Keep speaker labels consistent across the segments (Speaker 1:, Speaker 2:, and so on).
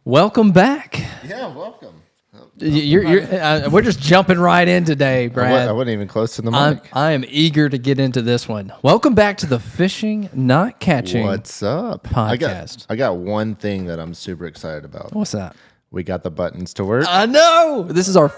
Speaker 1: Welcome back.
Speaker 2: Yeah, welcome.
Speaker 1: We're just jumping right in today, Brad.
Speaker 2: I wasn't even close to the mic.
Speaker 1: I am eager to get into this one. Welcome back to the Fishing Not Catching
Speaker 2: What's up?
Speaker 1: podcast.
Speaker 2: I got one thing that I'm super excited about.
Speaker 1: What's that?
Speaker 2: We got the buttons to work.
Speaker 1: I know. This is our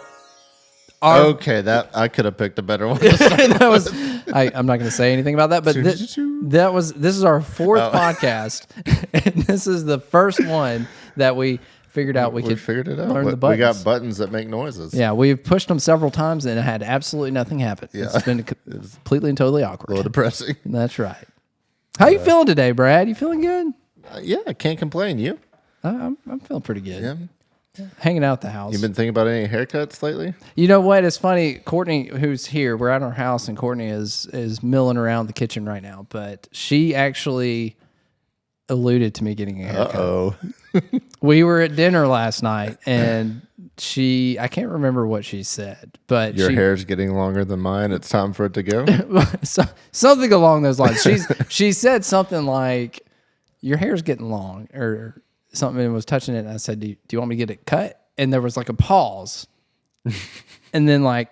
Speaker 2: okay, that I could have picked a better one.
Speaker 1: I'm not going to say anything about that, but this is our fourth podcast, and this is the first one that we figured out we could
Speaker 2: figured it out.
Speaker 1: learn the buttons.
Speaker 2: We got buttons that make noises.
Speaker 1: Yeah, we've pushed them several times and it had absolutely nothing happen.
Speaker 2: Yeah.
Speaker 1: It's been completely and totally awkward.
Speaker 2: A little depressing.
Speaker 1: That's right. How you feeling today, Brad? You feeling good?
Speaker 2: Yeah, I can't complain. You?
Speaker 1: I'm feeling pretty good.
Speaker 2: Yeah.
Speaker 1: Hanging out at the house.
Speaker 2: You been thinking about any haircuts lately?
Speaker 1: You know what? It's funny. Courtney, who's here, we're at our house, and Courtney is milling around the kitchen right now. But she actually alluded to me getting a haircut.
Speaker 2: Uh-oh.
Speaker 1: We were at dinner last night, and I can't remember what she said, but
Speaker 2: Your hair's getting longer than mine. It's time for it to go.
Speaker 1: Something along those lines. She said something like, "Your hair's getting long," or something, and was touching it. And I said, do you want me to get it cut? And there was like a pause, and then like,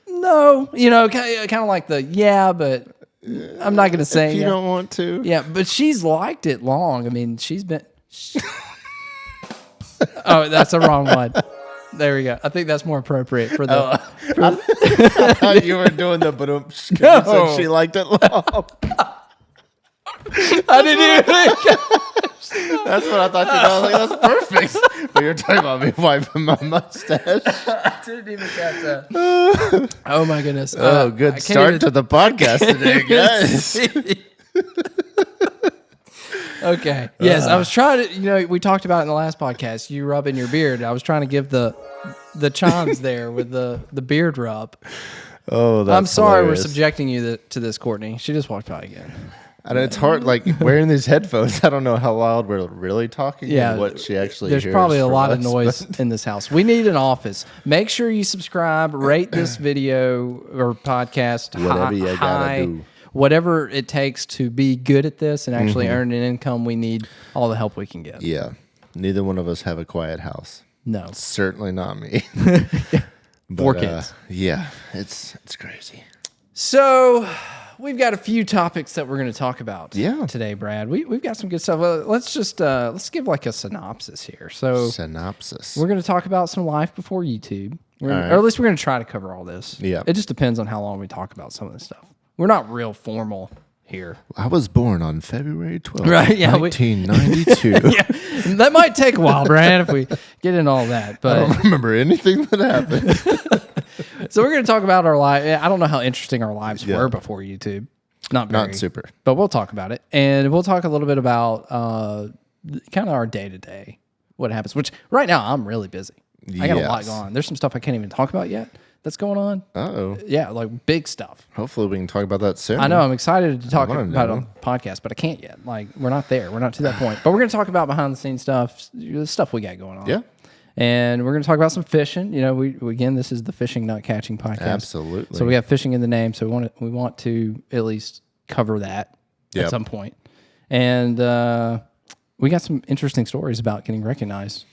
Speaker 1: no, kind of like but I'm not going to say
Speaker 2: if you don't want to.
Speaker 1: Yeah, but she's liked it long. I mean, she's been. Oh, that's the wrong one. There we go. I think that's more appropriate for the.
Speaker 2: I thought you were doing the but said she liked it long.
Speaker 1: I didn't even think.
Speaker 2: That's what I thought you were. I was like, that's perfect. But you're talking about me wiping my mustache.
Speaker 1: I didn't even catch that. Oh my goodness.
Speaker 2: Good start to the podcast today, guys.
Speaker 1: Okay. Yes, I was trying to, we talked about it in the last podcast, you rubbing your beard. I was trying to give the chimes there with the beard rub.
Speaker 2: Oh, that's
Speaker 1: I'm sorry
Speaker 2: hilarious.
Speaker 1: we're subjecting you to this, Courtney. She just walked by again.
Speaker 2: And it's hard, like, wearing these headphones, I don't know how loud we're really talking
Speaker 1: yeah,
Speaker 2: and what she actually
Speaker 1: hears.
Speaker 2: There's
Speaker 1: Probably a lot of
Speaker 2: us,
Speaker 1: noise in this house. We need an office. Make sure you subscribe, rate this video or podcast.
Speaker 2: Whatever you gotta do.
Speaker 1: Whatever it takes to be good at this and actually earn an income, we need all the help we can get.
Speaker 2: Yeah. Neither one of us have a quiet house.
Speaker 1: No.
Speaker 2: Certainly not me. But,
Speaker 1: 4 kids.
Speaker 2: Yeah, it's crazy.
Speaker 1: So we've got a few topics that we're going to talk about today, Brad. We've got some good stuff. Let's just let's give like a synopsis here. So we're going to talk about some life before YouTube, or at least we're going to try to cover all this.
Speaker 2: Yeah.
Speaker 1: It just depends on how long we talk about some of this stuff. We're not real formal here.
Speaker 2: I was born on February 12th,
Speaker 1: right? Yeah,
Speaker 2: 1992.
Speaker 1: Yeah, that might take a while, Brad, if we get into all that. But
Speaker 2: I don't remember anything that happened.
Speaker 1: So we're going to talk about our life. I don't know how interesting our lives were before YouTube. Not
Speaker 2: super.
Speaker 1: But we'll talk about it. And we'll talk a little bit about kind of our day-to-day, what happens, which right now I'm really busy. I got a lot going on. There's some stuff I can't even talk about yet that's going on.
Speaker 2: Uh-oh.
Speaker 1: Yeah, like big stuff.
Speaker 2: Hopefully we can talk about that soon.
Speaker 1: I know. I'm excited to talk about it on the podcast, but I can't yet. Like, we're not there. We're not to that point. But we're going to talk about behind-the-scenes stuff, the stuff we got going on.
Speaker 2: Yeah.
Speaker 1: And we're going to talk about some fishing. We again, this is the Fishing Not Catching podcast.
Speaker 2: Absolutely.
Speaker 1: So we have fishing in the name, so we want to at least cover that at some point. And we got some interesting stories about getting recognized.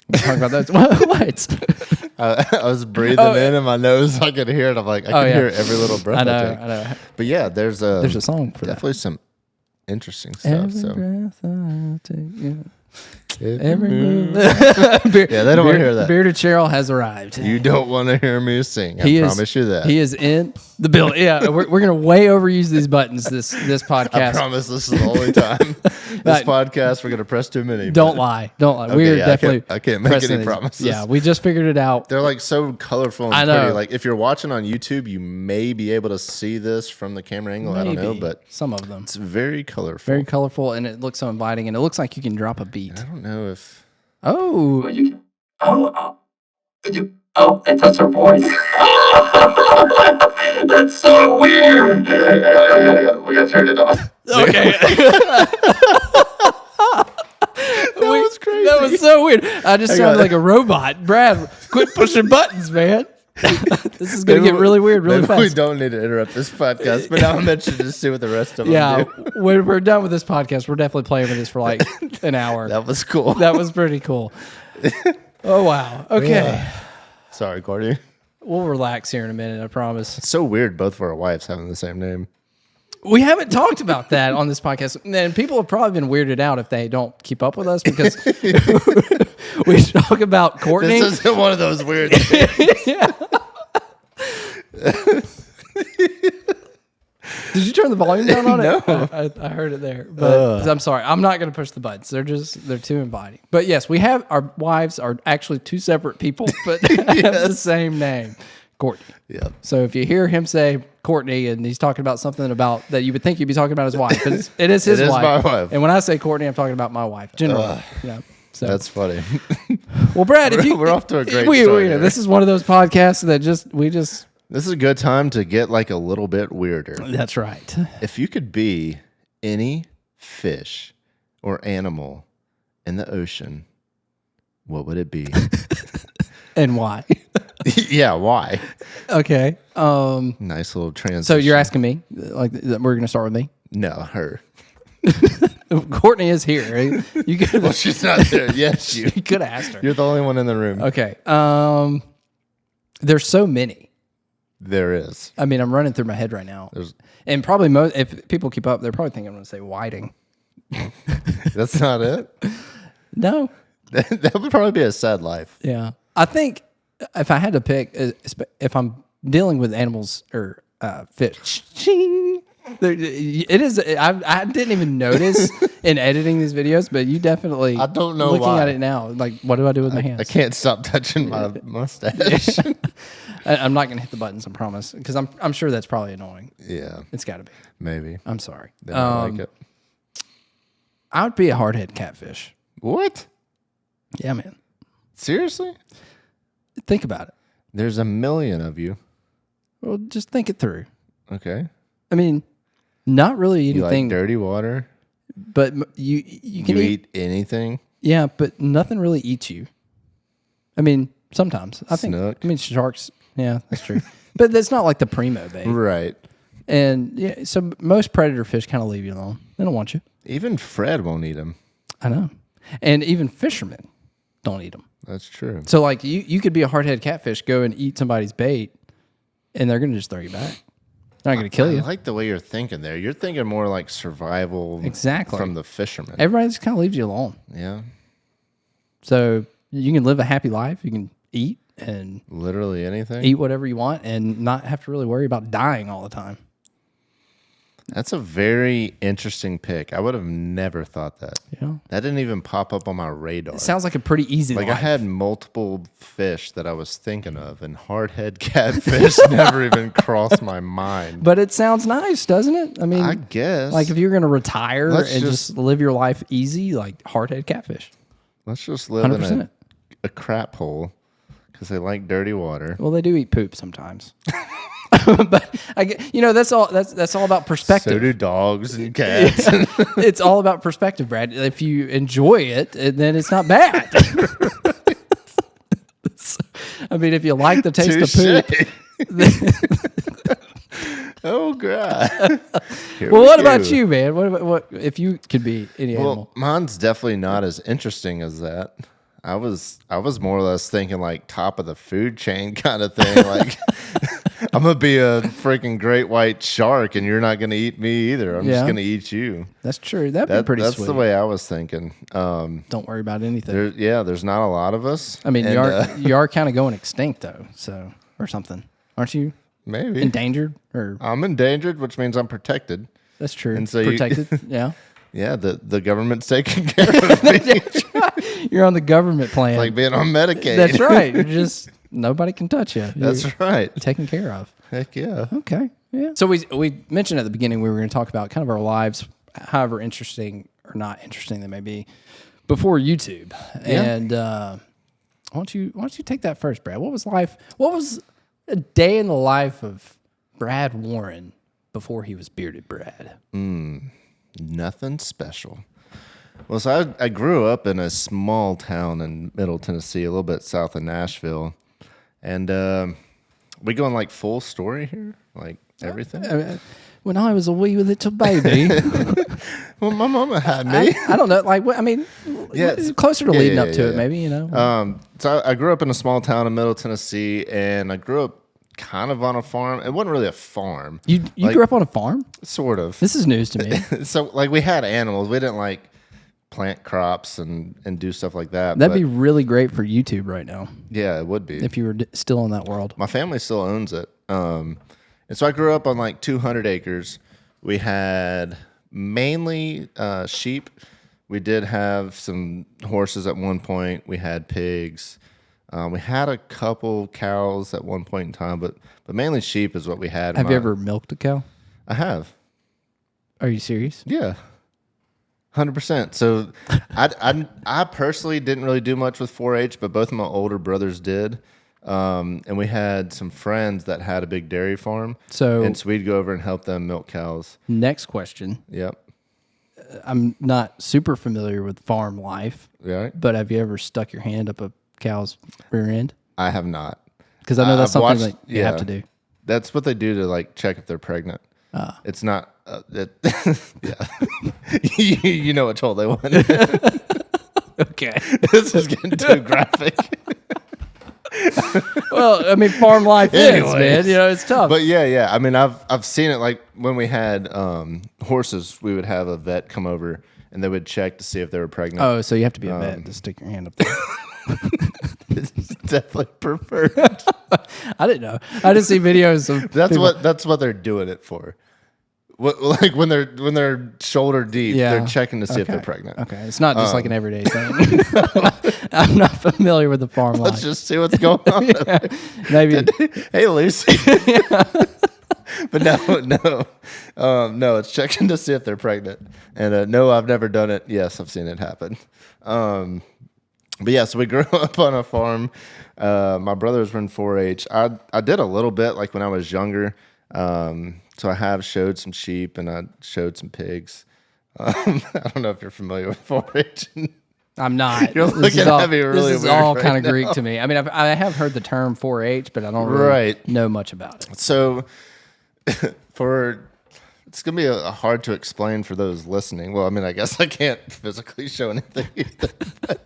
Speaker 1: We'll talk about that. What?
Speaker 2: I was breathing in my nose. I could hear it. I'm like, I can hear every little breath I take.
Speaker 1: I know.
Speaker 2: But yeah, there's a
Speaker 1: song for
Speaker 2: definitely some interesting stuff.
Speaker 1: Breath I take, yeah.
Speaker 2: Every move. Yeah, they don't want to hear that.
Speaker 1: Bearded Cheryl has arrived.
Speaker 2: You don't want to hear me sing. I promise you that.
Speaker 1: He is in the building. Yeah, we're going to way overuse these buttons this podcast.
Speaker 2: I promise this is the only time. This podcast, we're going to press too many.
Speaker 1: Don't lie. Okay,
Speaker 2: we're definitely. I can't make any promises.
Speaker 1: Yeah, we just figured it out.
Speaker 2: They're like so colorful and pretty. Like if you're watching on YouTube, you may be able to see this from the camera angle. Maybe. I don't know, but
Speaker 1: some of them.
Speaker 2: It's very colorful.
Speaker 1: Very colorful, and it looks so inviting, and it looks like you can drop a beat.
Speaker 2: I don't know if.
Speaker 1: Oh,
Speaker 3: that's her voice. That's so weird. We gotta turn it off.
Speaker 1: Okay. That was crazy. That was so weird. I just sounded like a robot. Brad, quit pushing buttons, man. This is going to get really weird really fast.
Speaker 2: We don't need to interrupt this podcast, but now I'm interested to see what the rest of them do.
Speaker 1: When we're done with this podcast, we're definitely playing with this for like an hour.
Speaker 2: That was cool.
Speaker 1: That was pretty cool. Oh, wow. Okay.
Speaker 2: Yeah. Sorry, Courtney.
Speaker 1: We'll relax here in a minute, I promise.
Speaker 2: It's so weird both of our wives having the same name.
Speaker 1: We haven't talked about that on this podcast. And people have probably been weirded out if they don't keep up with us because we talk about Courtney.
Speaker 2: This isn't one of those weird things.
Speaker 1: Yeah. Did you turn the volume down on it?
Speaker 2: No.
Speaker 1: I heard it there. But I'm sorry. I'm not going to push the buttons. They're too inviting. But yes, we have our wives are actually two separate people, but have the same name. Courtney.
Speaker 2: Yeah.
Speaker 1: So if you hear him say Courtney and he's talking about something about that you would think he'd be talking about his wife, but it is his wife.
Speaker 2: My wife.
Speaker 1: And when I say Courtney, I'm talking about my wife. Generally. So
Speaker 2: That's funny.
Speaker 1: well, Brad,
Speaker 2: we're off to a great start here.
Speaker 1: This is one of those podcasts that
Speaker 2: This is a good time to get like a little bit weirder.
Speaker 1: That's right.
Speaker 2: If you could be any fish or animal in the ocean, what would it be?
Speaker 1: And why?
Speaker 2: Yeah, why?
Speaker 1: Okay.
Speaker 2: Nice little transition.
Speaker 1: So you're asking me, like, we're going to start with me?
Speaker 2: No, her.
Speaker 1: Courtney is here. You could.
Speaker 2: Well, she's not there. Yes, you.
Speaker 1: You could have asked her.
Speaker 2: You're the only one in the room.
Speaker 1: Okay. There's so many.
Speaker 2: There is.
Speaker 1: I mean, I'm running through my head right now. And probably if people keep up, they're probably thinking I'm going to say whiting.
Speaker 2: That's not it.
Speaker 1: No.
Speaker 2: That would probably be a sad life.
Speaker 1: Yeah. I think if I had to pick, if I'm dealing with animals or fish, it is. I didn't even notice in editing these videos, but you definitely.
Speaker 2: I don't know
Speaker 1: looking
Speaker 2: why.
Speaker 1: at it now. Like, what do I do with my hands?
Speaker 2: I can't stop touching my mustache.
Speaker 1: I'm not going to hit the buttons, I promise, because I'm sure that's probably annoying.
Speaker 2: Yeah,
Speaker 1: It's got to be.
Speaker 2: maybe.
Speaker 1: I'm sorry.
Speaker 2: They don't like it.
Speaker 1: I would be a hardhead catfish.
Speaker 2: What?
Speaker 1: Yeah, man.
Speaker 2: Seriously?
Speaker 1: Think about it.
Speaker 2: There's a million of you.
Speaker 1: Well, just think it through.
Speaker 2: Okay.
Speaker 1: I mean, not really
Speaker 2: You like
Speaker 1: anything,
Speaker 2: dirty water?
Speaker 1: but you can
Speaker 2: You
Speaker 1: eat.
Speaker 2: eat anything?
Speaker 1: Yeah, but nothing really eats you. I mean, sometimes I think.
Speaker 2: Snook.
Speaker 1: I mean, sharks. Yeah, that's true. But that's not like the primo bait.
Speaker 2: Right.
Speaker 1: And yeah, so most predator fish kind of leave you alone. They don't want you.
Speaker 2: Even Fred won't eat them.
Speaker 1: I know. And even fishermen don't eat them.
Speaker 2: That's true.
Speaker 1: So like you could be a hardhead catfish, go and eat somebody's bait, and they're gonna just throw you back. They're not gonna kill you.
Speaker 2: I like the way you're thinking there. You're thinking more like survival
Speaker 1: Exactly.
Speaker 2: from the fishermen.
Speaker 1: Everybody just kind of leaves you alone.
Speaker 2: Yeah.
Speaker 1: So you can live a happy life. You can eat and
Speaker 2: Literally anything.
Speaker 1: eat whatever you want and not have to really worry about dying all the time.
Speaker 2: That's a very interesting pick. I would have never thought that.
Speaker 1: Yeah.
Speaker 2: That didn't even pop up on my radar.
Speaker 1: It sounds like a pretty easy
Speaker 2: Like
Speaker 1: life.
Speaker 2: I had multiple fish that I was thinking of, and hardhead catfish never even crossed my mind.
Speaker 1: But it sounds nice, doesn't it? I mean,
Speaker 2: I guess.
Speaker 1: like if you're going to retire
Speaker 2: Let's
Speaker 1: and
Speaker 2: just-
Speaker 1: just live your life easy, like hardhead catfish.
Speaker 2: Let's just live
Speaker 1: 100%.
Speaker 2: in a crap hole because they like dirty water.
Speaker 1: Well, they do eat poop sometimes. But that's all. That's all about perspective.
Speaker 2: So do dogs and cats.
Speaker 1: It's all about perspective, Brad. If you enjoy it, then it's not bad. I mean, if you like the taste of poop.
Speaker 2: Oh God.
Speaker 1: Well, what about you, man? What if you could be any animal?
Speaker 2: Well, mine's definitely not as interesting as that. I was more or less thinking like top of the food chain kind of thing. Like I'm gonna be a freaking great white shark, and you're not gonna eat me either. I'm just gonna eat you.
Speaker 1: That's true. That'd be pretty
Speaker 2: That's
Speaker 1: sweet.
Speaker 2: the way I was thinking.
Speaker 1: Don't worry about anything.
Speaker 2: There's not a lot of us.
Speaker 1: I mean,
Speaker 2: and,
Speaker 1: you are kind of going extinct though, so or something, aren't you?
Speaker 2: Maybe
Speaker 1: Endangered or
Speaker 2: I'm endangered, which means I'm protected.
Speaker 1: that's true.
Speaker 2: And so
Speaker 1: protected. Yeah.
Speaker 2: Yeah, the government's taking care of me.
Speaker 1: You're on the government plan.
Speaker 2: Like being on Medicaid.
Speaker 1: That's right. You're just nobody can touch you.
Speaker 2: That's right.
Speaker 1: Taken care of.
Speaker 2: Heck yeah.
Speaker 1: Okay. Yeah. So we mentioned at the beginning we were going to talk about kind of our lives, however interesting or not interesting they may be, before YouTube.
Speaker 2: Yeah.
Speaker 1: And why don't you take that first, Brad? What was life? What was a day in the life of Brad Warren before he was bearded Brad?
Speaker 2: Nothing special. Well, so I grew up in a small town in Middle Tennessee, a little bit south of Nashville. And We going like full story here, like everything.
Speaker 1: When I was a wee little baby,
Speaker 2: Well, my mama had me.
Speaker 1: I don't know. Like, I mean,
Speaker 2: Yeah,
Speaker 1: it's closer to leading up to it, maybe, you know.
Speaker 2: So I grew up in a small town in Middle Tennessee, and I grew up kind of on a farm. It wasn't really a farm.
Speaker 1: You grew up on a farm?
Speaker 2: Sort of.
Speaker 1: This is news to me.
Speaker 2: So like we had animals. We didn't like plant crops and do stuff like that.
Speaker 1: That'd be really great for YouTube right now
Speaker 2: yeah, it would be.
Speaker 1: if you were still in that world.
Speaker 2: My family still owns it. And so I grew up on like 200 acres. We had mainly sheep. We did have some horses at one point. We had pigs. We had a couple cows at one point in time, but mainly sheep is what we had.
Speaker 1: Have you ever milked a cow?
Speaker 2: I have.
Speaker 1: Are you serious?
Speaker 2: Yeah. 100%. So I personally didn't really do much with 4-H, but both of my older brothers did. And we had some friends that had a big dairy farm.
Speaker 1: So
Speaker 2: we'd go over and help them milk cows.
Speaker 1: next question.
Speaker 2: Yep.
Speaker 1: I'm not super familiar with farm life,
Speaker 2: Yeah.
Speaker 1: but have you ever stuck your hand up a cow's rear end?
Speaker 2: I have not.
Speaker 1: Because I know that's
Speaker 2: I've
Speaker 1: something
Speaker 2: watched-
Speaker 1: that you have to do.
Speaker 2: That's what they do to like check if they're pregnant. It's not. Yeah. you know what toll they want.
Speaker 1: Okay.
Speaker 2: This is getting too graphic.
Speaker 1: Well, I mean, farm life is,
Speaker 2: Anyways.
Speaker 1: man. You know, it's tough.
Speaker 2: But yeah. I mean, I've seen it. Like when we had horses, we would have a vet come over and they would check to see if they were pregnant.
Speaker 1: Oh, so you have to be a vet to stick your hand up there.
Speaker 2: It's definitely preferred.
Speaker 1: I didn't know. I just see videos of
Speaker 2: That's what they're doing it for. Like when they're shoulder deep, they're checking to see if they're pregnant.
Speaker 1: Okay, it's not just like an everyday thing. I'm not familiar with the farm life.
Speaker 2: Let's just see what's going on.
Speaker 1: Maybe.
Speaker 2: Hey, Lucy. But no, it's checking to see if they're pregnant. And no, I've never done it. Yes, I've seen it happen. But yeah, so we grew up on a farm. My brothers were in 4-H. I did a little bit like when I was younger. So I have showed some sheep and I showed some pigs. I don't know if you're familiar with 4-H.
Speaker 1: I'm not.
Speaker 2: You're looking at me really
Speaker 1: This is
Speaker 2: weird
Speaker 1: all
Speaker 2: right
Speaker 1: kind of
Speaker 2: now.
Speaker 1: Greek to me. I mean, I have heard the term 4-H, but I don't really know much about it.
Speaker 2: So it's going to be hard to explain for those listening. Well, I mean, I guess I can't physically show anything either. But,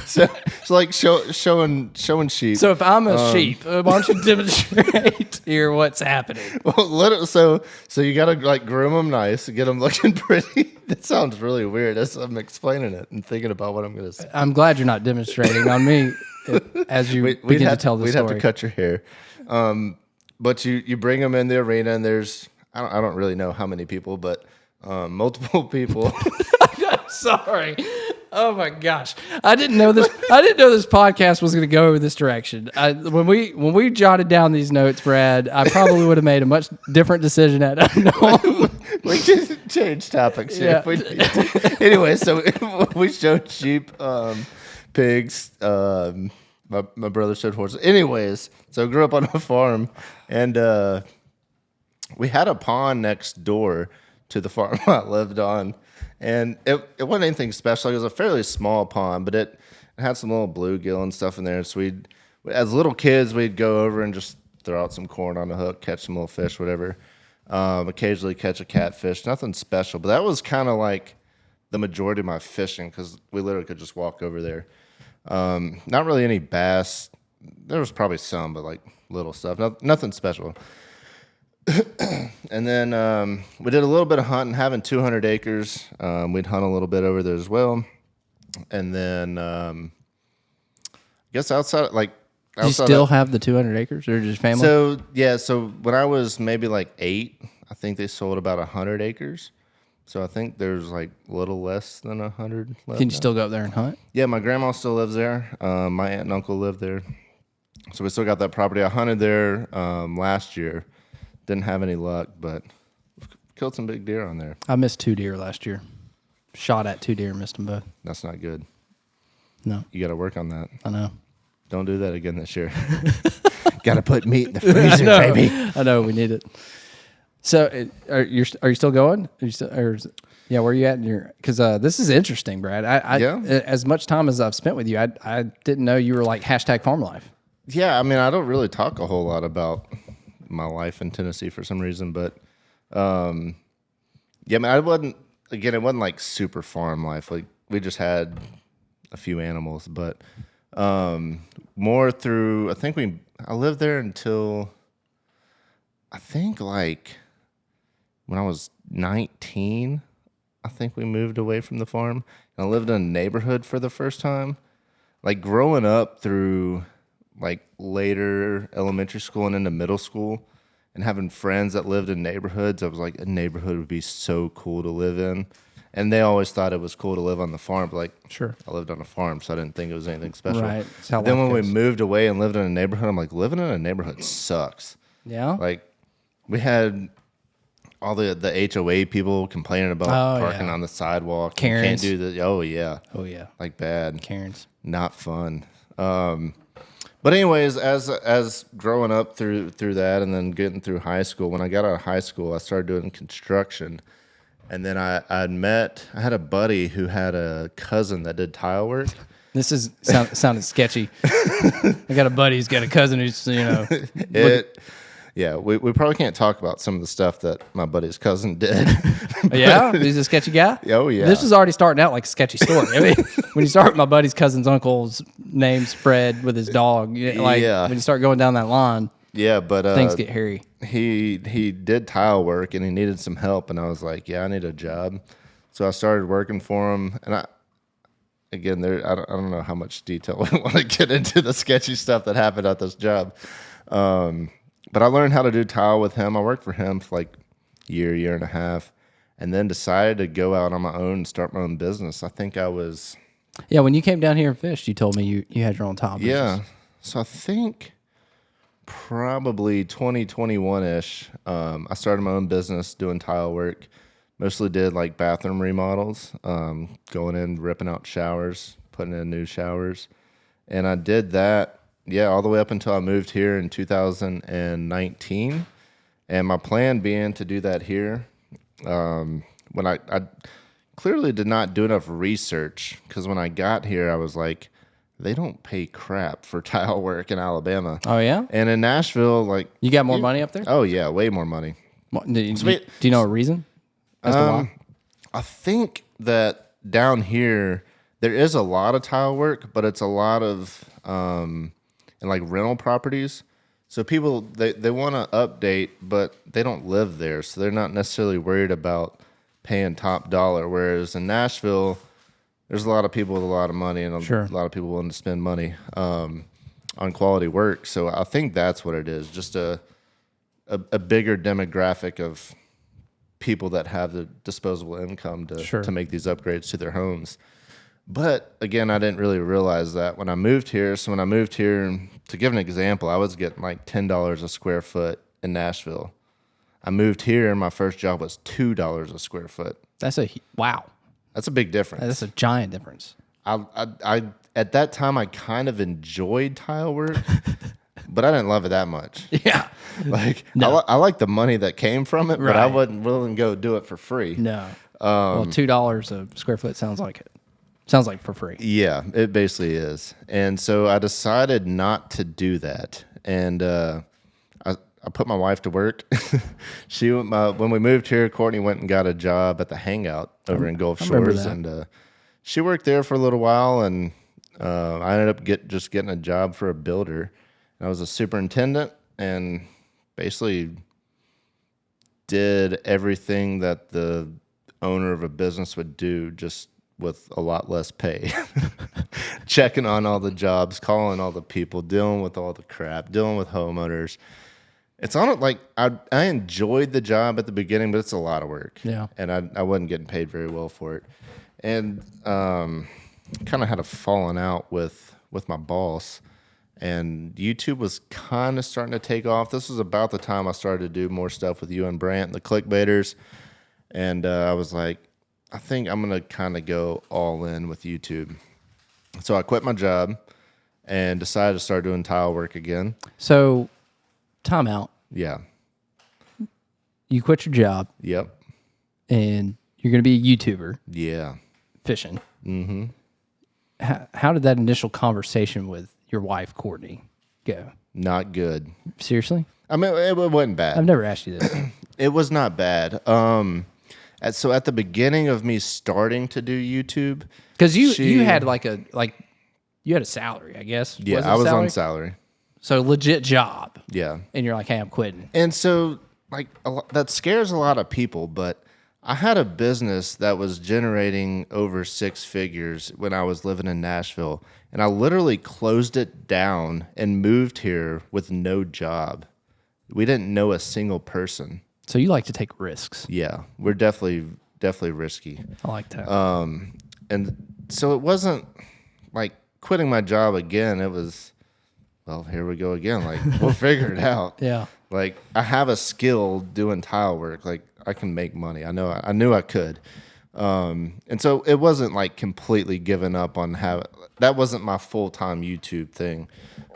Speaker 2: so like showing sheep.
Speaker 1: So if I'm a sheep, why don't you demonstrate here what's happening?
Speaker 2: Well, so you got to like groom them nice and get them looking pretty. That sounds really weird as I'm explaining it and thinking about what I'm going to say.
Speaker 1: I'm glad you're not demonstrating on me as you begin to tell the
Speaker 2: we'd
Speaker 1: story.
Speaker 2: have to cut your hair. But you bring them in the arena and there's, I don't really know how many people, but multiple people.
Speaker 1: Sorry. Oh my gosh. I didn't know this podcast was going to go this direction. When we jotted down these notes, Brad, I probably would have made a much different decision at home.
Speaker 2: We can change topics here if we need to. Anyway, so we showed sheep, pigs, my brother showed horses. Anyways, so I grew up on a farm and we had a pond next door to the farm I lived on. And it wasn't anything special. It was a fairly small pond, but it had some little bluegill and stuff in there. So as little kids, we'd go over and just throw out some corn on the hook, catch some little fish, whatever. Occasionally catch a catfish. Nothing special, but that was kind of like the majority of my fishing because we literally could just walk over there. Not really any bass. There was probably some, but like little stuff. Nothing special. And then we did a little bit of hunting, having 200 acres. We'd hunt a little bit over there as well. And then I guess outside.
Speaker 1: Do you still have the 200 acres or just family?
Speaker 2: So when I was maybe like 8, I think they sold about 100 acres. So I think there's like a little less than 100 left.
Speaker 1: Can you still go up there and hunt?
Speaker 2: Yeah, my grandma still lives there. My aunt and uncle live there. So we still got that property. I hunted there last year. Didn't have any luck, but killed some big deer on there.
Speaker 1: I missed 2 deer last year. Shot at 2 deer, missed them both.
Speaker 2: That's not good.
Speaker 1: No.
Speaker 2: You got to work on that.
Speaker 1: I know.
Speaker 2: Don't do that again this year. Got to put meat in the freezer, baby.
Speaker 1: I know, we need it. So, are you still going? Where are you at in your? Because this is interesting, Brad.
Speaker 2: Yeah.
Speaker 1: As much time as I've spent with you, I didn't know you were like #farm life.
Speaker 2: Yeah, I mean, I don't really talk a whole lot about my life in Tennessee for some reason, but yeah, I mean, it wasn't like super farm life. Like we just had a few animals, but more through, I lived there until I think like when I was 19, I think we moved away from the farm and I lived in a neighborhood for the first time. Like growing up through like later elementary school and into middle school and having friends that lived in neighborhoods, I was like, a neighborhood would be so cool to live in. And they always thought it was cool to live on the farm. But like,
Speaker 1: Sure.
Speaker 2: I lived on a farm, so I didn't think it was anything special.
Speaker 1: Right. That's how
Speaker 2: But then
Speaker 1: life
Speaker 2: when we
Speaker 1: goes.
Speaker 2: moved away and lived in a neighborhood, I'm like, living in a neighborhood sucks.
Speaker 1: Yeah.
Speaker 2: Like, we had all the HOA people complaining about parking
Speaker 1: yeah.
Speaker 2: on the sidewalk. You
Speaker 1: Karens.
Speaker 2: can't do the. Oh yeah.
Speaker 1: Oh yeah.
Speaker 2: Like bad.
Speaker 1: Karens.
Speaker 2: Not fun. But anyways, as growing up through that, and then getting through high school, when I got out of high school, I started doing construction, and then I had a buddy who had a cousin that did tile work.
Speaker 1: This sounded sketchy. I got a buddy who's got a cousin who's
Speaker 2: Yeah, we probably can't talk about some of the stuff that my buddy's cousin did.
Speaker 1: Yeah, he's a sketchy guy.
Speaker 2: Oh, yeah.
Speaker 1: This is already starting out like a sketchy story. I mean, when you start with my buddy's cousin's uncle's name's Fred with his dog, like when you start going down that line,
Speaker 2: Yeah, but
Speaker 1: things get hairy.
Speaker 2: he did tile work and he needed some help, and I was like, yeah, I need a job. So I started working for him, and I don't know how much detail we want to get into the sketchy stuff that happened at this job. But I learned how to do tile with him. I worked for him for like year and a half, and then decided to go out on my own and start my own business. I think I was...
Speaker 1: Yeah, when you came down here and fished, you told me you had your own tile business.
Speaker 2: Yeah. So I think probably 2021-ish, I started my own business doing tile work. Mostly did like bathroom remodels, going in, ripping out showers, putting in new showers. And I did that, all the way up until I moved here in 2019. And my plan being to do that here, when I clearly did not do enough research, because when I got here, I was like, they don't pay crap for tile work in Alabama.
Speaker 1: Oh, yeah?
Speaker 2: And in Nashville, like...
Speaker 1: You got more money up there?
Speaker 2: Oh, yeah, way more money.
Speaker 1: Do you know a reason as to why?
Speaker 2: I think that down here, there is a lot of tile work, but it's a lot of in like rental properties. So people, they want to update, but they don't live there. So they're not necessarily worried about paying top dollar. Whereas in Nashville, there's a lot of people with a lot of money and a lot of people willing to spend money on quality work. So I think that's what it is, just a bigger demographic of people that have the disposable income to make these upgrades to their homes. But again, I didn't really realize that when I moved here. So when I moved here, to give an example, I was getting like $10 a square foot in Nashville. I moved here and my first job was $2 a square foot.
Speaker 1: Wow.
Speaker 2: That's a big difference.
Speaker 1: That's a giant difference.
Speaker 2: I at that time I kind of enjoyed tile work, but I didn't love it that much.
Speaker 1: Yeah.
Speaker 2: Like I like the money that came from it, but I wasn't willing to go do it for free.
Speaker 1: No. Well, $2 a square foot sounds like it. Sounds like for free.
Speaker 2: Yeah, it basically is. And so I decided not to do that. And I put my wife to work. When we moved here, Courtney went and got a job at the Hangout over in Gulf Shores, and she worked there for a little while. And I ended up getting a job for a builder. And I was a superintendent, and basically did everything that the owner of a business would do, just with a lot less pay. Checking on all the jobs, calling all the people, dealing with all the crap, dealing with homeowners. It's on it like I enjoyed the job at the beginning, but it's a lot of work.
Speaker 1: Yeah.
Speaker 2: And I wasn't getting paid very well for it. And kind of had a falling out with my boss. And YouTube was kind of starting to take off. This was about the time I started to do more stuff with you and Brant and the clickbaiters. And I was like, I think I'm going to kind of go all in with YouTube. So I quit my job and decided to start doing tile work again.
Speaker 1: So, time out.
Speaker 2: Yeah.
Speaker 1: You quit your job.
Speaker 2: Yep.
Speaker 1: And you're going to be a YouTuber.
Speaker 2: Yeah.
Speaker 1: Fishing. Mm-hmm. How did that initial conversation with your wife, Courtney, go?
Speaker 2: Not good.
Speaker 1: Seriously?
Speaker 2: I mean, it wasn't bad.
Speaker 1: I've never asked you this.
Speaker 2: It was not bad. So at the beginning of me starting to do YouTube,
Speaker 1: Because you had you had a salary, I guess.
Speaker 2: yeah,
Speaker 1: Was it
Speaker 2: I was
Speaker 1: salary?
Speaker 2: on salary.
Speaker 1: So legit job.
Speaker 2: Yeah.
Speaker 1: And you're like, hey, I'm quitting.
Speaker 2: And so, like, that scares a lot of people, but I had a business that was generating over 6 figures when I was living in Nashville, and I literally closed it down and moved here with no job. We didn't know a single person.
Speaker 1: So you like to take risks.
Speaker 2: Yeah, we're definitely risky.
Speaker 1: I like that.
Speaker 2: And so it wasn't like quitting my job again. It was, well, here we go again. Like, we'll figure it out.
Speaker 1: Yeah.
Speaker 2: Like, I have a skill doing tile work. Like, I can make money. I knew I could. And so it wasn't like completely giving up on that wasn't my full-time YouTube thing.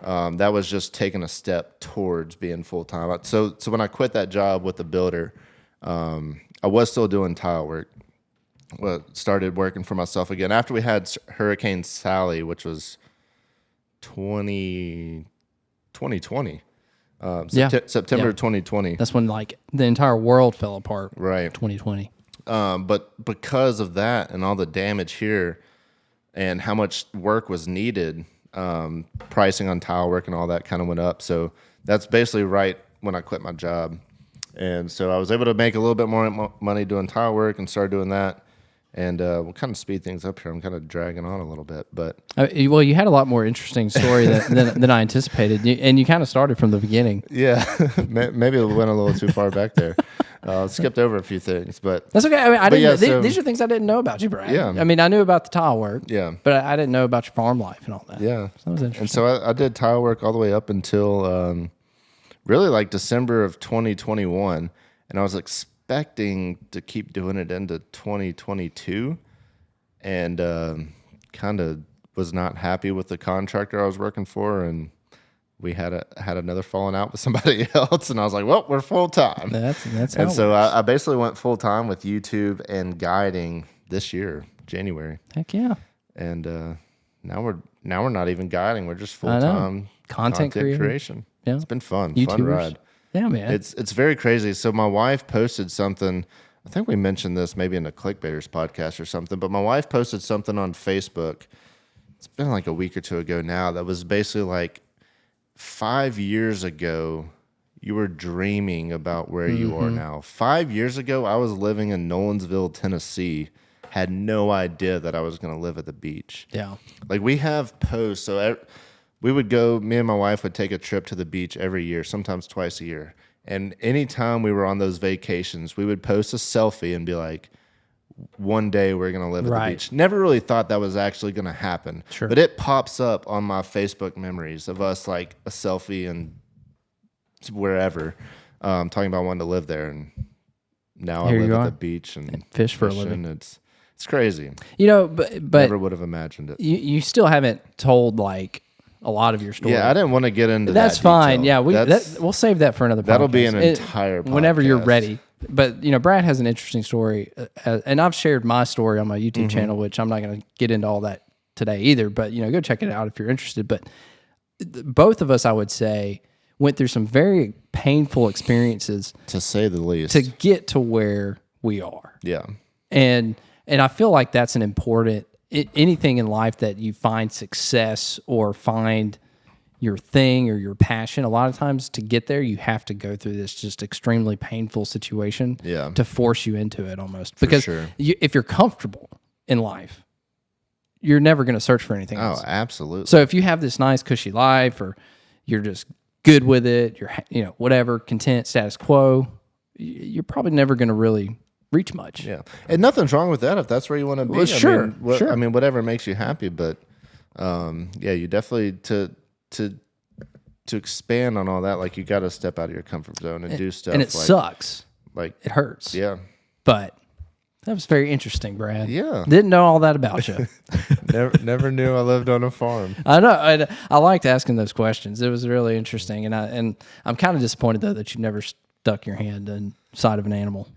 Speaker 2: That was just taking a step towards being full-time. So when I quit that job with the builder, I was still doing tile work. Well, started working for myself again after we had Hurricane Sally, which was 2020. September 2020.
Speaker 1: That's when like the entire world fell apart.
Speaker 2: Right.
Speaker 1: 2020.
Speaker 2: But because of that and all the damage here and how much work was needed, pricing on tile work and all that kind of went up. So that's basically right when I quit my job. And so I was able to make a little bit more money doing tile work and start doing that. And we'll kind of speed things up here. I'm kind of dragging on a little bit, but
Speaker 1: Well, you had a lot more interesting story than I anticipated, and you kind of started from the beginning.
Speaker 2: yeah, maybe it went a little too far back there. Skipped over a few things, but
Speaker 1: That's okay. I mean, I didn't.
Speaker 2: yeah,
Speaker 1: know, these are things I didn't know about you, Brad.
Speaker 2: Yeah.
Speaker 1: I mean, I knew about the tile work.
Speaker 2: Yeah.
Speaker 1: But I didn't know about your farm life and all that.
Speaker 2: yeah,
Speaker 1: So that was interesting.
Speaker 2: and so I did tile work all the way up until really like December of 2021, and I was expecting to keep doing it into 2022. And kind of was not happy with the contractor I was working for, and we had another falling out with somebody else, and I was like, well, we're full time.
Speaker 1: That's how
Speaker 2: And
Speaker 1: it
Speaker 2: so
Speaker 1: works.
Speaker 2: I basically went full time with YouTube and guiding this year, January,
Speaker 1: Heck yeah.
Speaker 2: and now we're not even guiding; we're just full
Speaker 1: I know.
Speaker 2: time
Speaker 1: Content
Speaker 2: creation.
Speaker 1: Yeah.
Speaker 2: It's been fun
Speaker 1: YouTubers.
Speaker 2: ride.
Speaker 1: Yeah, man.
Speaker 2: It's very crazy. So my wife posted something. I think we mentioned this maybe in the Clickbaiters podcast or something, but my wife posted something on Facebook. It's been like a week or two ago now. That was basically like 5 years ago, you were dreaming about where you are now. 5 years ago, I was living in Nolensville, Tennessee. Had no idea that I was going to live at the beach.
Speaker 1: yeah.
Speaker 2: Like, we have posts. So we would go, me and my wife would take a trip to the beach every year, sometimes twice a year. And anytime we were on those vacations, we would post a selfie and be like, one day we're going to live at the beach. Never really thought that was actually going to happen.
Speaker 1: Sure.
Speaker 2: But it pops up on my Facebook memories of us, like a selfie and wherever, talking about wanting to live there. And now
Speaker 1: Here
Speaker 2: I
Speaker 1: you
Speaker 2: live
Speaker 1: are.
Speaker 2: at the beach and
Speaker 1: Fish for a
Speaker 2: fishing.
Speaker 1: living.
Speaker 2: It's crazy.
Speaker 1: You know, but
Speaker 2: Never would have imagined it.
Speaker 1: you still haven't told like a lot of your story.
Speaker 2: Yeah, I didn't want to get into
Speaker 1: That's
Speaker 2: that
Speaker 1: fine.
Speaker 2: detail.
Speaker 1: Yeah, we'll save that for another podcast.
Speaker 2: That'll be an entire
Speaker 1: whenever you're
Speaker 2: podcast.
Speaker 1: ready. But, you know, Brad has an interesting story, and I've shared my story on my
Speaker 2: Mm-hmm.
Speaker 1: YouTube channel, which I'm not going to get into all that today either, but, you know, go check it out if you're interested. But both of us, I would say, went through some very painful experiences
Speaker 2: To say the least.
Speaker 1: to get to where we are.
Speaker 2: Yeah.
Speaker 1: And I feel like that's an important anything in life that you find success or find your thing or your passion. A lot of times to get there, you have to go through this just extremely painful situation
Speaker 2: Yeah.
Speaker 1: to force you into it almost. Because
Speaker 2: sure.
Speaker 1: if you're comfortable in life, you're never going to search for anything
Speaker 2: Oh,
Speaker 1: else.
Speaker 2: absolutely.
Speaker 1: So if you have this nice cushy life or you're just good with it, you're, you know, whatever, content, status quo, you're probably never going to really reach much.
Speaker 2: Yeah, and nothing's wrong with that if that's where you want to be.
Speaker 1: Well, sure,
Speaker 2: I mean,
Speaker 1: sure.
Speaker 2: I mean, whatever makes you happy. But yeah, you definitely to expand on all that. Like, you got to step out of your comfort zone and do stuff.
Speaker 1: And it sucks.
Speaker 2: Like,
Speaker 1: It hurts.
Speaker 2: yeah,
Speaker 1: But that was very interesting, Brad.
Speaker 2: Yeah.
Speaker 1: Didn't know all that about you.
Speaker 2: never knew I lived on a farm.
Speaker 1: I know. I liked asking those questions. It was really interesting. And I'm kind of disappointed, though, that you never stuck your hand inside of an animal.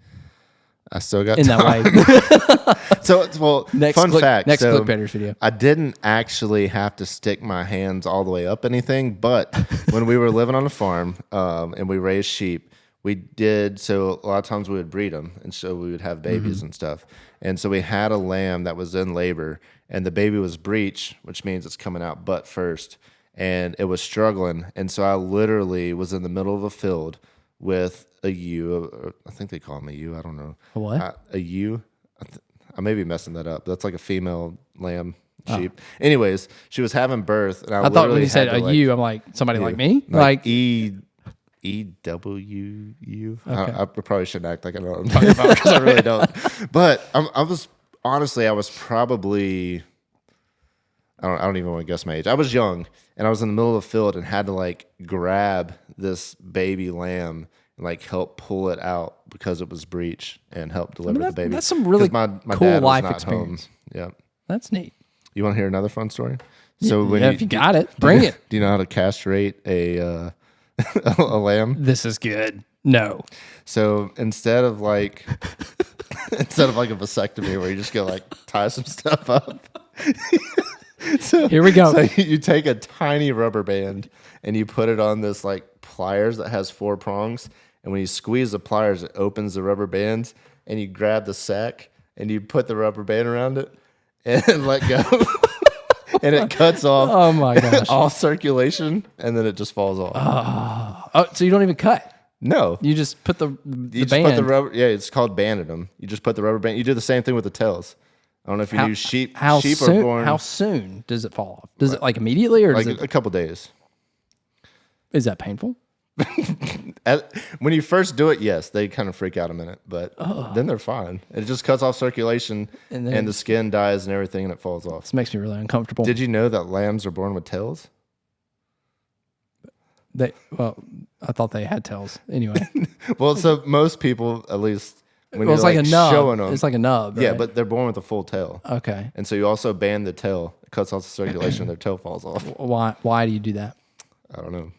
Speaker 2: I still got
Speaker 1: in
Speaker 2: time.
Speaker 1: that way.
Speaker 2: So, well, fun fact.
Speaker 1: Next
Speaker 2: so
Speaker 1: clickbaiters video.
Speaker 2: I didn't actually have to stick my hands all the way up anything, but when we were living on a farm and we raised sheep, we did. So a lot of times we would breed them, and so we would have babies and stuff. And so we had a lamb that was in labor, and the baby was breech, which means it's coming out butt first, and it was struggling. And so I literally was in the middle of a field with a ewe. I think they call them a ewe. I don't know.
Speaker 1: A what?
Speaker 2: A ewe. I may be messing that up. That's like a female lamb sheep. Anyways, she was having birth, and
Speaker 1: I thought when you said a you, I'm like somebody like me, like
Speaker 2: EWU. Okay. I probably shouldn't act like I know what I'm talking about because I really don't. But I was probably. I don't even want to guess my age. I was young, and I was in the middle of the field and had to like grab this baby lamb and like help pull it out because it was breech and help deliver the baby.
Speaker 1: That's some really
Speaker 2: my
Speaker 1: cool
Speaker 2: dad was
Speaker 1: life
Speaker 2: not
Speaker 1: experience.
Speaker 2: Home. Yeah,
Speaker 1: that's neat.
Speaker 2: You want to hear another fun story? So
Speaker 1: If you got it, bring it.
Speaker 2: Do you know how to castrate a lamb?
Speaker 1: This is good. No.
Speaker 2: So instead of like a vasectomy where you just go like tie some stuff up. So
Speaker 1: here we go.
Speaker 2: So you take a tiny rubber band and you put it on this like pliers that has 4 prongs, and when you squeeze the pliers, it opens the rubber bands, and you grab the sack and you put the rubber band around it and let go. And it cuts off
Speaker 1: Oh my gosh.
Speaker 2: all circulation, and then it just falls off.
Speaker 1: Oh, so you don't even cut.
Speaker 2: No.
Speaker 1: You just put the
Speaker 2: You just
Speaker 1: band.
Speaker 2: put the rubber. Yeah, it's called banding them. You just put the rubber band. You do the same thing with the tails. I don't know if you knew sheep. Sheep are born.
Speaker 1: How soon does it fall off? Does it like immediately, or
Speaker 2: like
Speaker 1: does it,
Speaker 2: a couple days.
Speaker 1: is that painful?
Speaker 2: When you first do it, yes, they kind of freak out a minute, but then they're fine. It just cuts off circulation, and the skin dies and everything, and it falls off.
Speaker 1: This makes me really uncomfortable.
Speaker 2: Did you know that lambs are born with tails?
Speaker 1: Well, I thought they had tails. Anyway,
Speaker 2: Well, so most people, at least when
Speaker 1: it's
Speaker 2: you're
Speaker 1: like a nub.
Speaker 2: showing them,
Speaker 1: It's like a nub.
Speaker 2: yeah,
Speaker 1: right?
Speaker 2: but they're born with a full tail.
Speaker 1: Okay.
Speaker 2: And so you also band the tail. It cuts off the circulation. Their tail falls off.
Speaker 1: Why do you do that?
Speaker 2: I don't know.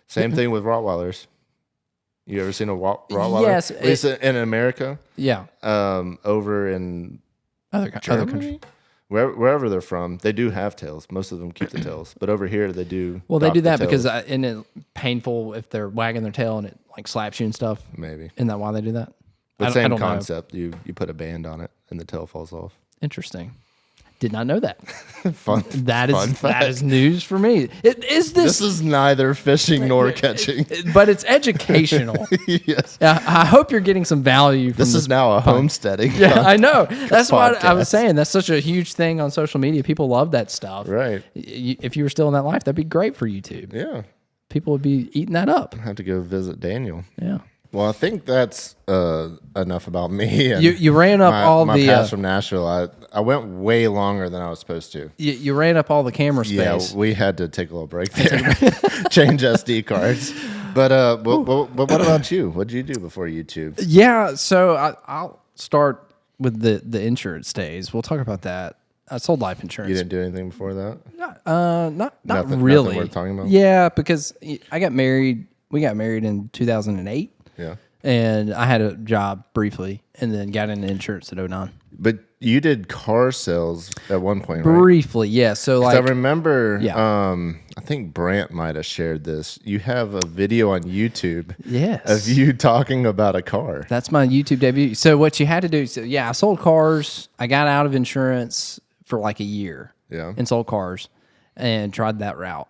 Speaker 2: Same thing with Rottweilers. You ever seen a Rottweiler?
Speaker 1: Yes.
Speaker 2: At least in America.
Speaker 1: Yeah.
Speaker 2: Over in
Speaker 1: Other
Speaker 2: Germany?
Speaker 1: countries.
Speaker 2: Wherever they're from, they do have tails. Most of them keep the tails. But over here, they do.
Speaker 1: Well, they do
Speaker 2: dock
Speaker 1: that
Speaker 2: the
Speaker 1: because
Speaker 2: tails.
Speaker 1: isn't it painful if they're wagging their tail and it like slaps you and stuff?
Speaker 2: Maybe.
Speaker 1: Isn't that why they do that?
Speaker 2: But
Speaker 1: I
Speaker 2: same
Speaker 1: don't know.
Speaker 2: concept. You put a band on it and the tail falls off.
Speaker 1: Interesting. Did not know that.
Speaker 2: Fun.
Speaker 1: That
Speaker 2: fun
Speaker 1: is
Speaker 2: fact.
Speaker 1: that is news for me. Is this?
Speaker 2: This is neither fishing nor catching.
Speaker 1: But it's educational.
Speaker 2: Yes.
Speaker 1: I hope you're getting some value from
Speaker 2: This is now a homesteading.
Speaker 1: Yeah, I know. That's what I was
Speaker 2: podcast.
Speaker 1: saying. That's such a huge thing on social media. People love that stuff.
Speaker 2: Right.
Speaker 1: If you were still in that life, that'd be great for YouTube.
Speaker 2: Yeah.
Speaker 1: People would be eating that up.
Speaker 2: I have to go visit Daniel.
Speaker 1: Yeah.
Speaker 2: Well, I think that's enough about me. And
Speaker 1: You ran up all
Speaker 2: my
Speaker 1: the
Speaker 2: past from Nashville. I went way longer than I was supposed to.
Speaker 1: you ran up all the camera space.
Speaker 2: Yeah, we had to take a little break there, change SD cards. But what about you? What did you do before YouTube?
Speaker 1: Yeah, so I'll start with the insurance days. We'll talk about that. I sold life insurance.
Speaker 2: You didn't do anything before that?
Speaker 1: Not
Speaker 2: Nothing
Speaker 1: really.
Speaker 2: worth talking about?
Speaker 1: Yeah, because I got married. We got married in 2008.
Speaker 2: Yeah.
Speaker 1: And I had a job briefly, and then got into insurance at 09.
Speaker 2: But you did car sales at one point, right?
Speaker 1: Briefly, yeah. So like,
Speaker 2: I remember,
Speaker 1: Yeah.
Speaker 2: I think Brant might have shared this. You have a video on YouTube
Speaker 1: yes,
Speaker 2: of you talking about a car.
Speaker 1: that's my YouTube debut. So what you had to do? So yeah, I sold cars. I got out of insurance for like a year.
Speaker 2: Yeah.
Speaker 1: And sold cars, and tried that route,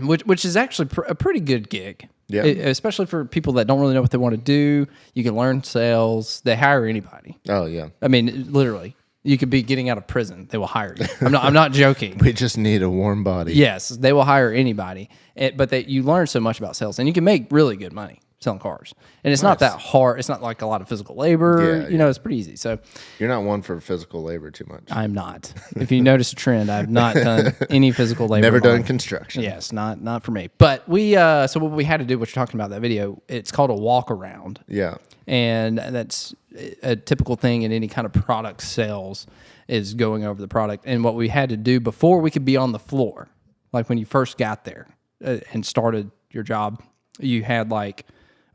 Speaker 1: which is actually a pretty good gig.
Speaker 2: Yeah.
Speaker 1: Especially for people that don't really know what they want to do. You can learn sales. They hire anybody.
Speaker 2: Oh, yeah.
Speaker 1: I mean, literally, you could be getting out of prison. They will hire you. I'm not joking.
Speaker 2: We just need a warm body.
Speaker 1: Yes, they will hire anybody. But you learn so much about sales, and you can make really good money selling cars. And it's not that hard. It's not like a lot of physical labor.
Speaker 2: Yeah,
Speaker 1: It's pretty easy. So
Speaker 2: You're not one for physical labor too much.
Speaker 1: I'm not. If you notice a trend, I've not done any physical labor.
Speaker 2: Never
Speaker 1: in my
Speaker 2: done
Speaker 1: life.
Speaker 2: construction.
Speaker 1: Yes, not for me. But we so what we had to do, what you're talking about that video, it's called a walk around.
Speaker 2: Yeah.
Speaker 1: And that's a typical thing in any kind of product sales is going over the product. And what we had to do before we could be on the floor, like when you first got there and started your job, you had like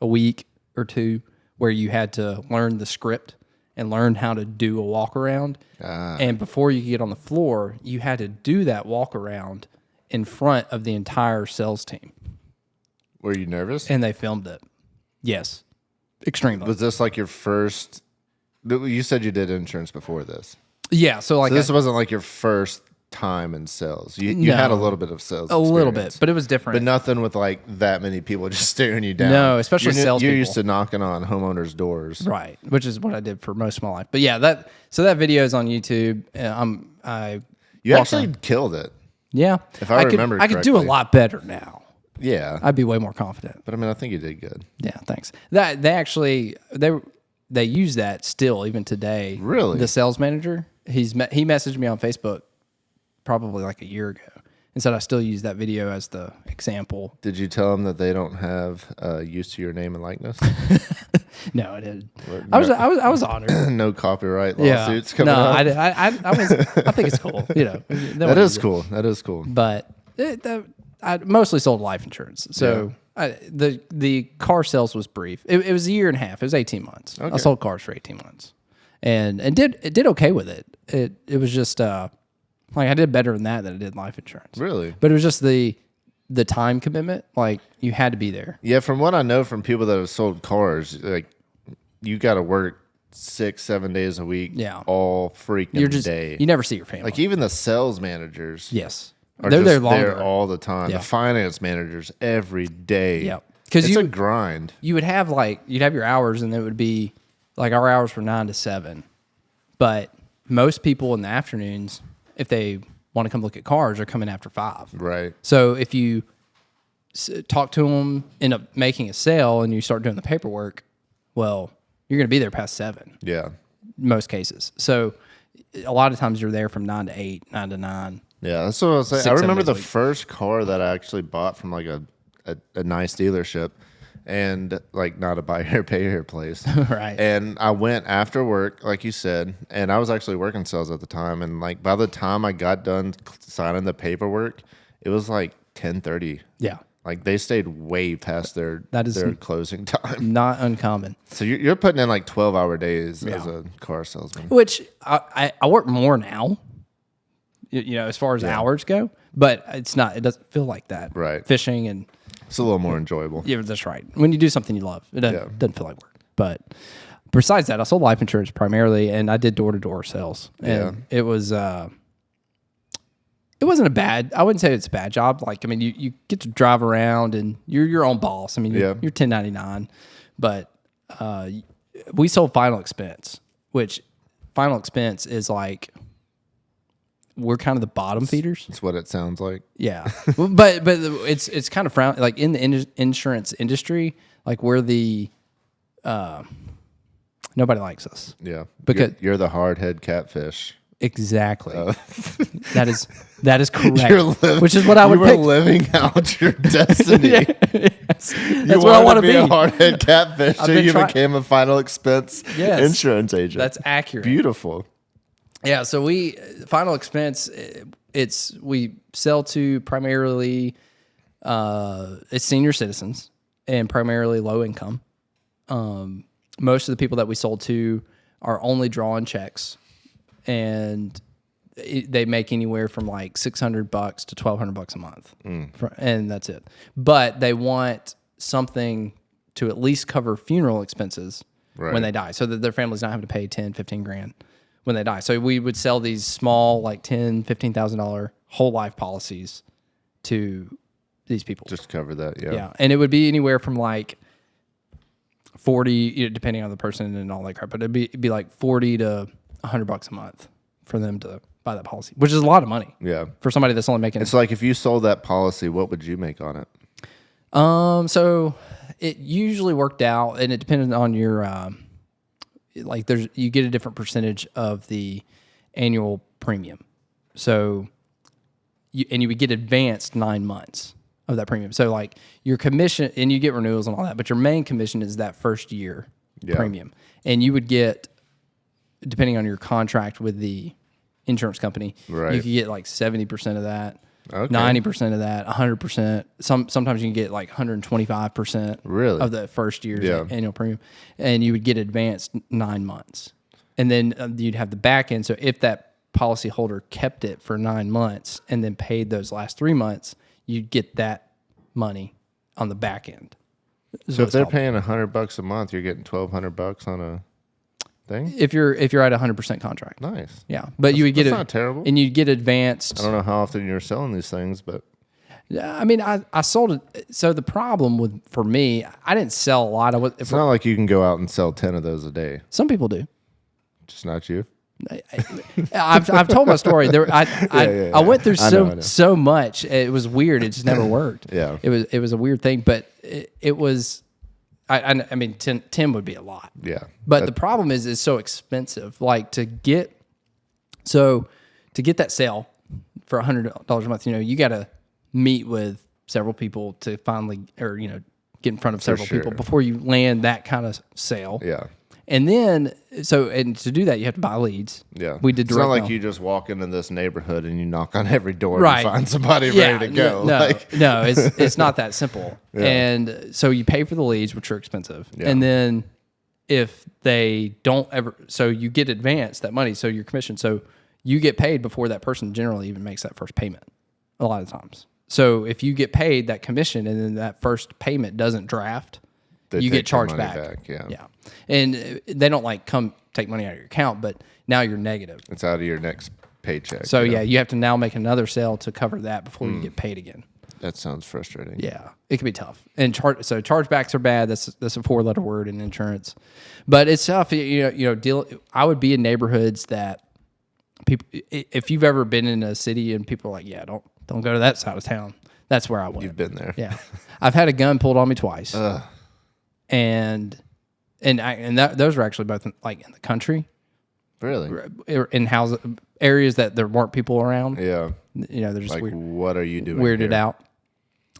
Speaker 1: a week or two where you had to learn the script and learn how to do a walk around. And before you could get on the floor, you had to do that walk around in front of the entire sales team.
Speaker 2: Were you nervous?
Speaker 1: And they filmed it. Yes. Extremely.
Speaker 2: Was this like your first? You said you did insurance before this.
Speaker 1: Yeah. So like
Speaker 2: So this wasn't like your first time in sales. You
Speaker 1: No.
Speaker 2: had a little bit of sales.
Speaker 1: a little bit,
Speaker 2: experience.
Speaker 1: but it was different.
Speaker 2: But nothing with like that many people just staring you down.
Speaker 1: No, especially
Speaker 2: You're
Speaker 1: salespeople.
Speaker 2: used to knocking on homeowners' doors.
Speaker 1: Right, which is what I did for most of my life. But yeah, that video is on YouTube.
Speaker 2: You actually killed it.
Speaker 1: Yeah,
Speaker 2: If I remember
Speaker 1: I could do a
Speaker 2: correctly.
Speaker 1: lot better now.
Speaker 2: Yeah.
Speaker 1: I'd be way more confident.
Speaker 2: But I mean, I think you did good.
Speaker 1: Yeah, thanks. That they actually they use that still even today.
Speaker 2: Really?
Speaker 1: The sales manager, he messaged me on Facebook probably like a year ago and said I still use that video as the example.
Speaker 2: Did you tell them that they don't have use to your name and likeness?
Speaker 1: No, I didn't. I was honored.
Speaker 2: No copyright
Speaker 1: Yeah.
Speaker 2: lawsuits coming
Speaker 1: No,
Speaker 2: up?
Speaker 1: I think it's cool. You know,
Speaker 2: That is cool. That is cool.
Speaker 1: But I mostly sold life insurance. So the car sales was brief. It was a year and a half. It was 18 months. I sold cars for 18 months, and did okay with it. It was just like I did better than that than I did life insurance.
Speaker 2: Really?
Speaker 1: But it was just the time commitment. Like you had to be there.
Speaker 2: Yeah, from what I know from people that have sold cars, like you got to work 6-7 days a week.
Speaker 1: Yeah.
Speaker 2: All freaking day.
Speaker 1: You never see your family.
Speaker 2: Like even the sales managers.
Speaker 1: yes,
Speaker 2: Are
Speaker 1: they're
Speaker 2: just
Speaker 1: there longer.
Speaker 2: there all the time.
Speaker 1: Yeah.
Speaker 2: The finance managers every day.
Speaker 1: Yeah. 'Cause
Speaker 2: it's
Speaker 1: you-
Speaker 2: a grind.
Speaker 1: You would have you'd have your hours, and it would be like our hours were 9 to 7. But most people in the afternoons, if they want to come look at cars, are coming after 5.
Speaker 2: Right.
Speaker 1: So if you talk to them, end up making a sale, and you start doing the paperwork, well, you're going to be there past 7.
Speaker 2: Yeah.
Speaker 1: Most cases. So a lot of times you're there from 9 to 8, 9 to 9.
Speaker 2: Yeah, that's what I was saying.
Speaker 1: 6,
Speaker 2: I
Speaker 1: 7
Speaker 2: remember
Speaker 1: days a
Speaker 2: the
Speaker 1: week.
Speaker 2: first car that I actually bought from like a nice dealership, and like not a buy here pay here place.
Speaker 1: Right.
Speaker 2: And I went after work, like you said, and I was actually working sales at the time. And like by the time I got done signing the paperwork, it was like 10:30.
Speaker 1: Yeah.
Speaker 2: Like they stayed way past their closing time.
Speaker 1: Not uncommon.
Speaker 2: So you're putting in like 12-hour days as
Speaker 1: Yeah.
Speaker 2: a car salesman.
Speaker 1: Which I work more now, you know, as far as hours go, but it doesn't feel like that.
Speaker 2: Right.
Speaker 1: Fishing and
Speaker 2: It's a little more enjoyable.
Speaker 1: yeah, that's right. When you do something you love, it doesn't feel like work. But besides that, I sold life insurance primarily, and I did door-to-door sales. And it was, it wasn't a bad, I wouldn't say it's a bad job. Like, I mean, you get to drive around and you're your own boss. I mean, you're 1099, but we sold final expense, which final expense is like, we're kind of the bottom feeders.
Speaker 2: That's what it sounds like.
Speaker 1: Yeah, but it's kind of frowned like in the insurance industry. Like we're the nobody likes us.
Speaker 2: Yeah.
Speaker 1: Because-
Speaker 2: you're the hard head catfish.
Speaker 1: Exactly. That is correct. Which is what I
Speaker 2: You
Speaker 1: would
Speaker 2: were
Speaker 1: pick.
Speaker 2: living out your destiny.
Speaker 1: Yes.
Speaker 2: You
Speaker 1: That's what I want to
Speaker 2: be.
Speaker 1: be.
Speaker 2: A hard head catfish, so
Speaker 1: been
Speaker 2: you
Speaker 1: try-
Speaker 2: became a final expense
Speaker 1: Yes.
Speaker 2: insurance agent.
Speaker 1: That's accurate.
Speaker 2: beautiful.
Speaker 1: Yeah, so we final expense. We sell to primarily it's senior citizens and primarily low income. Most of the people that we sold to are only drawing checks, and they make anywhere from like $600 to $1,200 a month, and that's it. But they want something to at least cover funeral expenses when they die, so that their family's not having to pay 10, 15 grand when they die. So we would sell these small, like $10,000, $15,000 whole life policies to these people.
Speaker 2: Just cover that. Yeah.
Speaker 1: Yeah, and it would be anywhere from like 40, depending on the person and all that crap. But it'd be like 40 to $100 a month for them to buy that policy, which is a lot of money.
Speaker 2: Yeah.
Speaker 1: For somebody that's only making.
Speaker 2: It's like if you sold that policy, what would you make on it?
Speaker 1: So it usually worked out, and it depended on your like you get a different percentage of the annual premium. So you would get advanced 9 months of that premium. So like your commission, and you get renewals and all that, but your main commission is that first year premium. And you would get, depending on your contract with the insurance company, you could get like 70% of that, 90% of that, 100%. Sometimes you can get like 125%
Speaker 2: Really?
Speaker 1: of the first year's annual premium, and you would get advanced 9 months. and then you'd have the back end. So if that policyholder kept it for 9 months and then paid those last 3 months, you'd get that money on the back end.
Speaker 2: So if they're paying $100 a month, you're getting $1,200 on a thing.
Speaker 1: If you're at 100% contract,
Speaker 2: Nice.
Speaker 1: yeah, but you would get
Speaker 2: that's not terrible.
Speaker 1: and you'd get advanced.
Speaker 2: I don't know how often you're selling these things, but
Speaker 1: Yeah, I mean, I sold it. So the problem for me, I didn't sell a lot.
Speaker 2: it's not like you can go out and sell 10 of those a day.
Speaker 1: Some people do.
Speaker 2: Just not you.
Speaker 1: I've told my story. I went through
Speaker 2: I know.
Speaker 1: so much. It was weird. It just never worked.
Speaker 2: Yeah.
Speaker 1: It was a weird thing, but it was. I mean, 10 would be a lot.
Speaker 2: Yeah.
Speaker 1: But the problem is, it's so expensive. Like to get that sale for $100 a month, you got to meet with several people to finally, or get in front of several people before you land that kind of sale.
Speaker 2: Yeah.
Speaker 1: And then, and to do that, you have to buy leads.
Speaker 2: Yeah.
Speaker 1: We did
Speaker 2: It's
Speaker 1: direct
Speaker 2: not like
Speaker 1: mail.
Speaker 2: you just walk into this neighborhood and you knock on every door
Speaker 1: Right.
Speaker 2: and find somebody ready to go.
Speaker 1: No, it's not that simple.
Speaker 2: Yeah.
Speaker 1: And so you pay for the leads, which are expensive.
Speaker 2: Yeah.
Speaker 1: And then if they don't ever, so you get advanced that money, so your commission. So you get paid before that person generally even makes that first payment a lot of times. So if you get paid that commission and then that first payment doesn't draft,
Speaker 2: They
Speaker 1: you
Speaker 2: take
Speaker 1: get charged
Speaker 2: the money
Speaker 1: back.
Speaker 2: Yeah.
Speaker 1: Yeah. And they don't come take money out of your account, but now you're negative.
Speaker 2: It's out of your next paycheck.
Speaker 1: So yeah, you have to now make another sale to cover that before you get paid again.
Speaker 2: That sounds frustrating.
Speaker 1: Yeah, it can be tough. And chargebacks are bad. That's a 4-letter word in insurance, but it's tough. I would be in neighborhoods that people. If you've ever been in a city and people are like, yeah, don't go to that side of town. That's where I went.
Speaker 2: You've been there.
Speaker 1: Yeah, I've had a gun pulled on me twice, and those were actually both in the country,
Speaker 2: Really?
Speaker 1: in areas that there weren't people around.
Speaker 2: Yeah.
Speaker 1: They're just
Speaker 2: Like,
Speaker 1: weird,
Speaker 2: what are you doing?
Speaker 1: weirded
Speaker 2: here?
Speaker 1: out.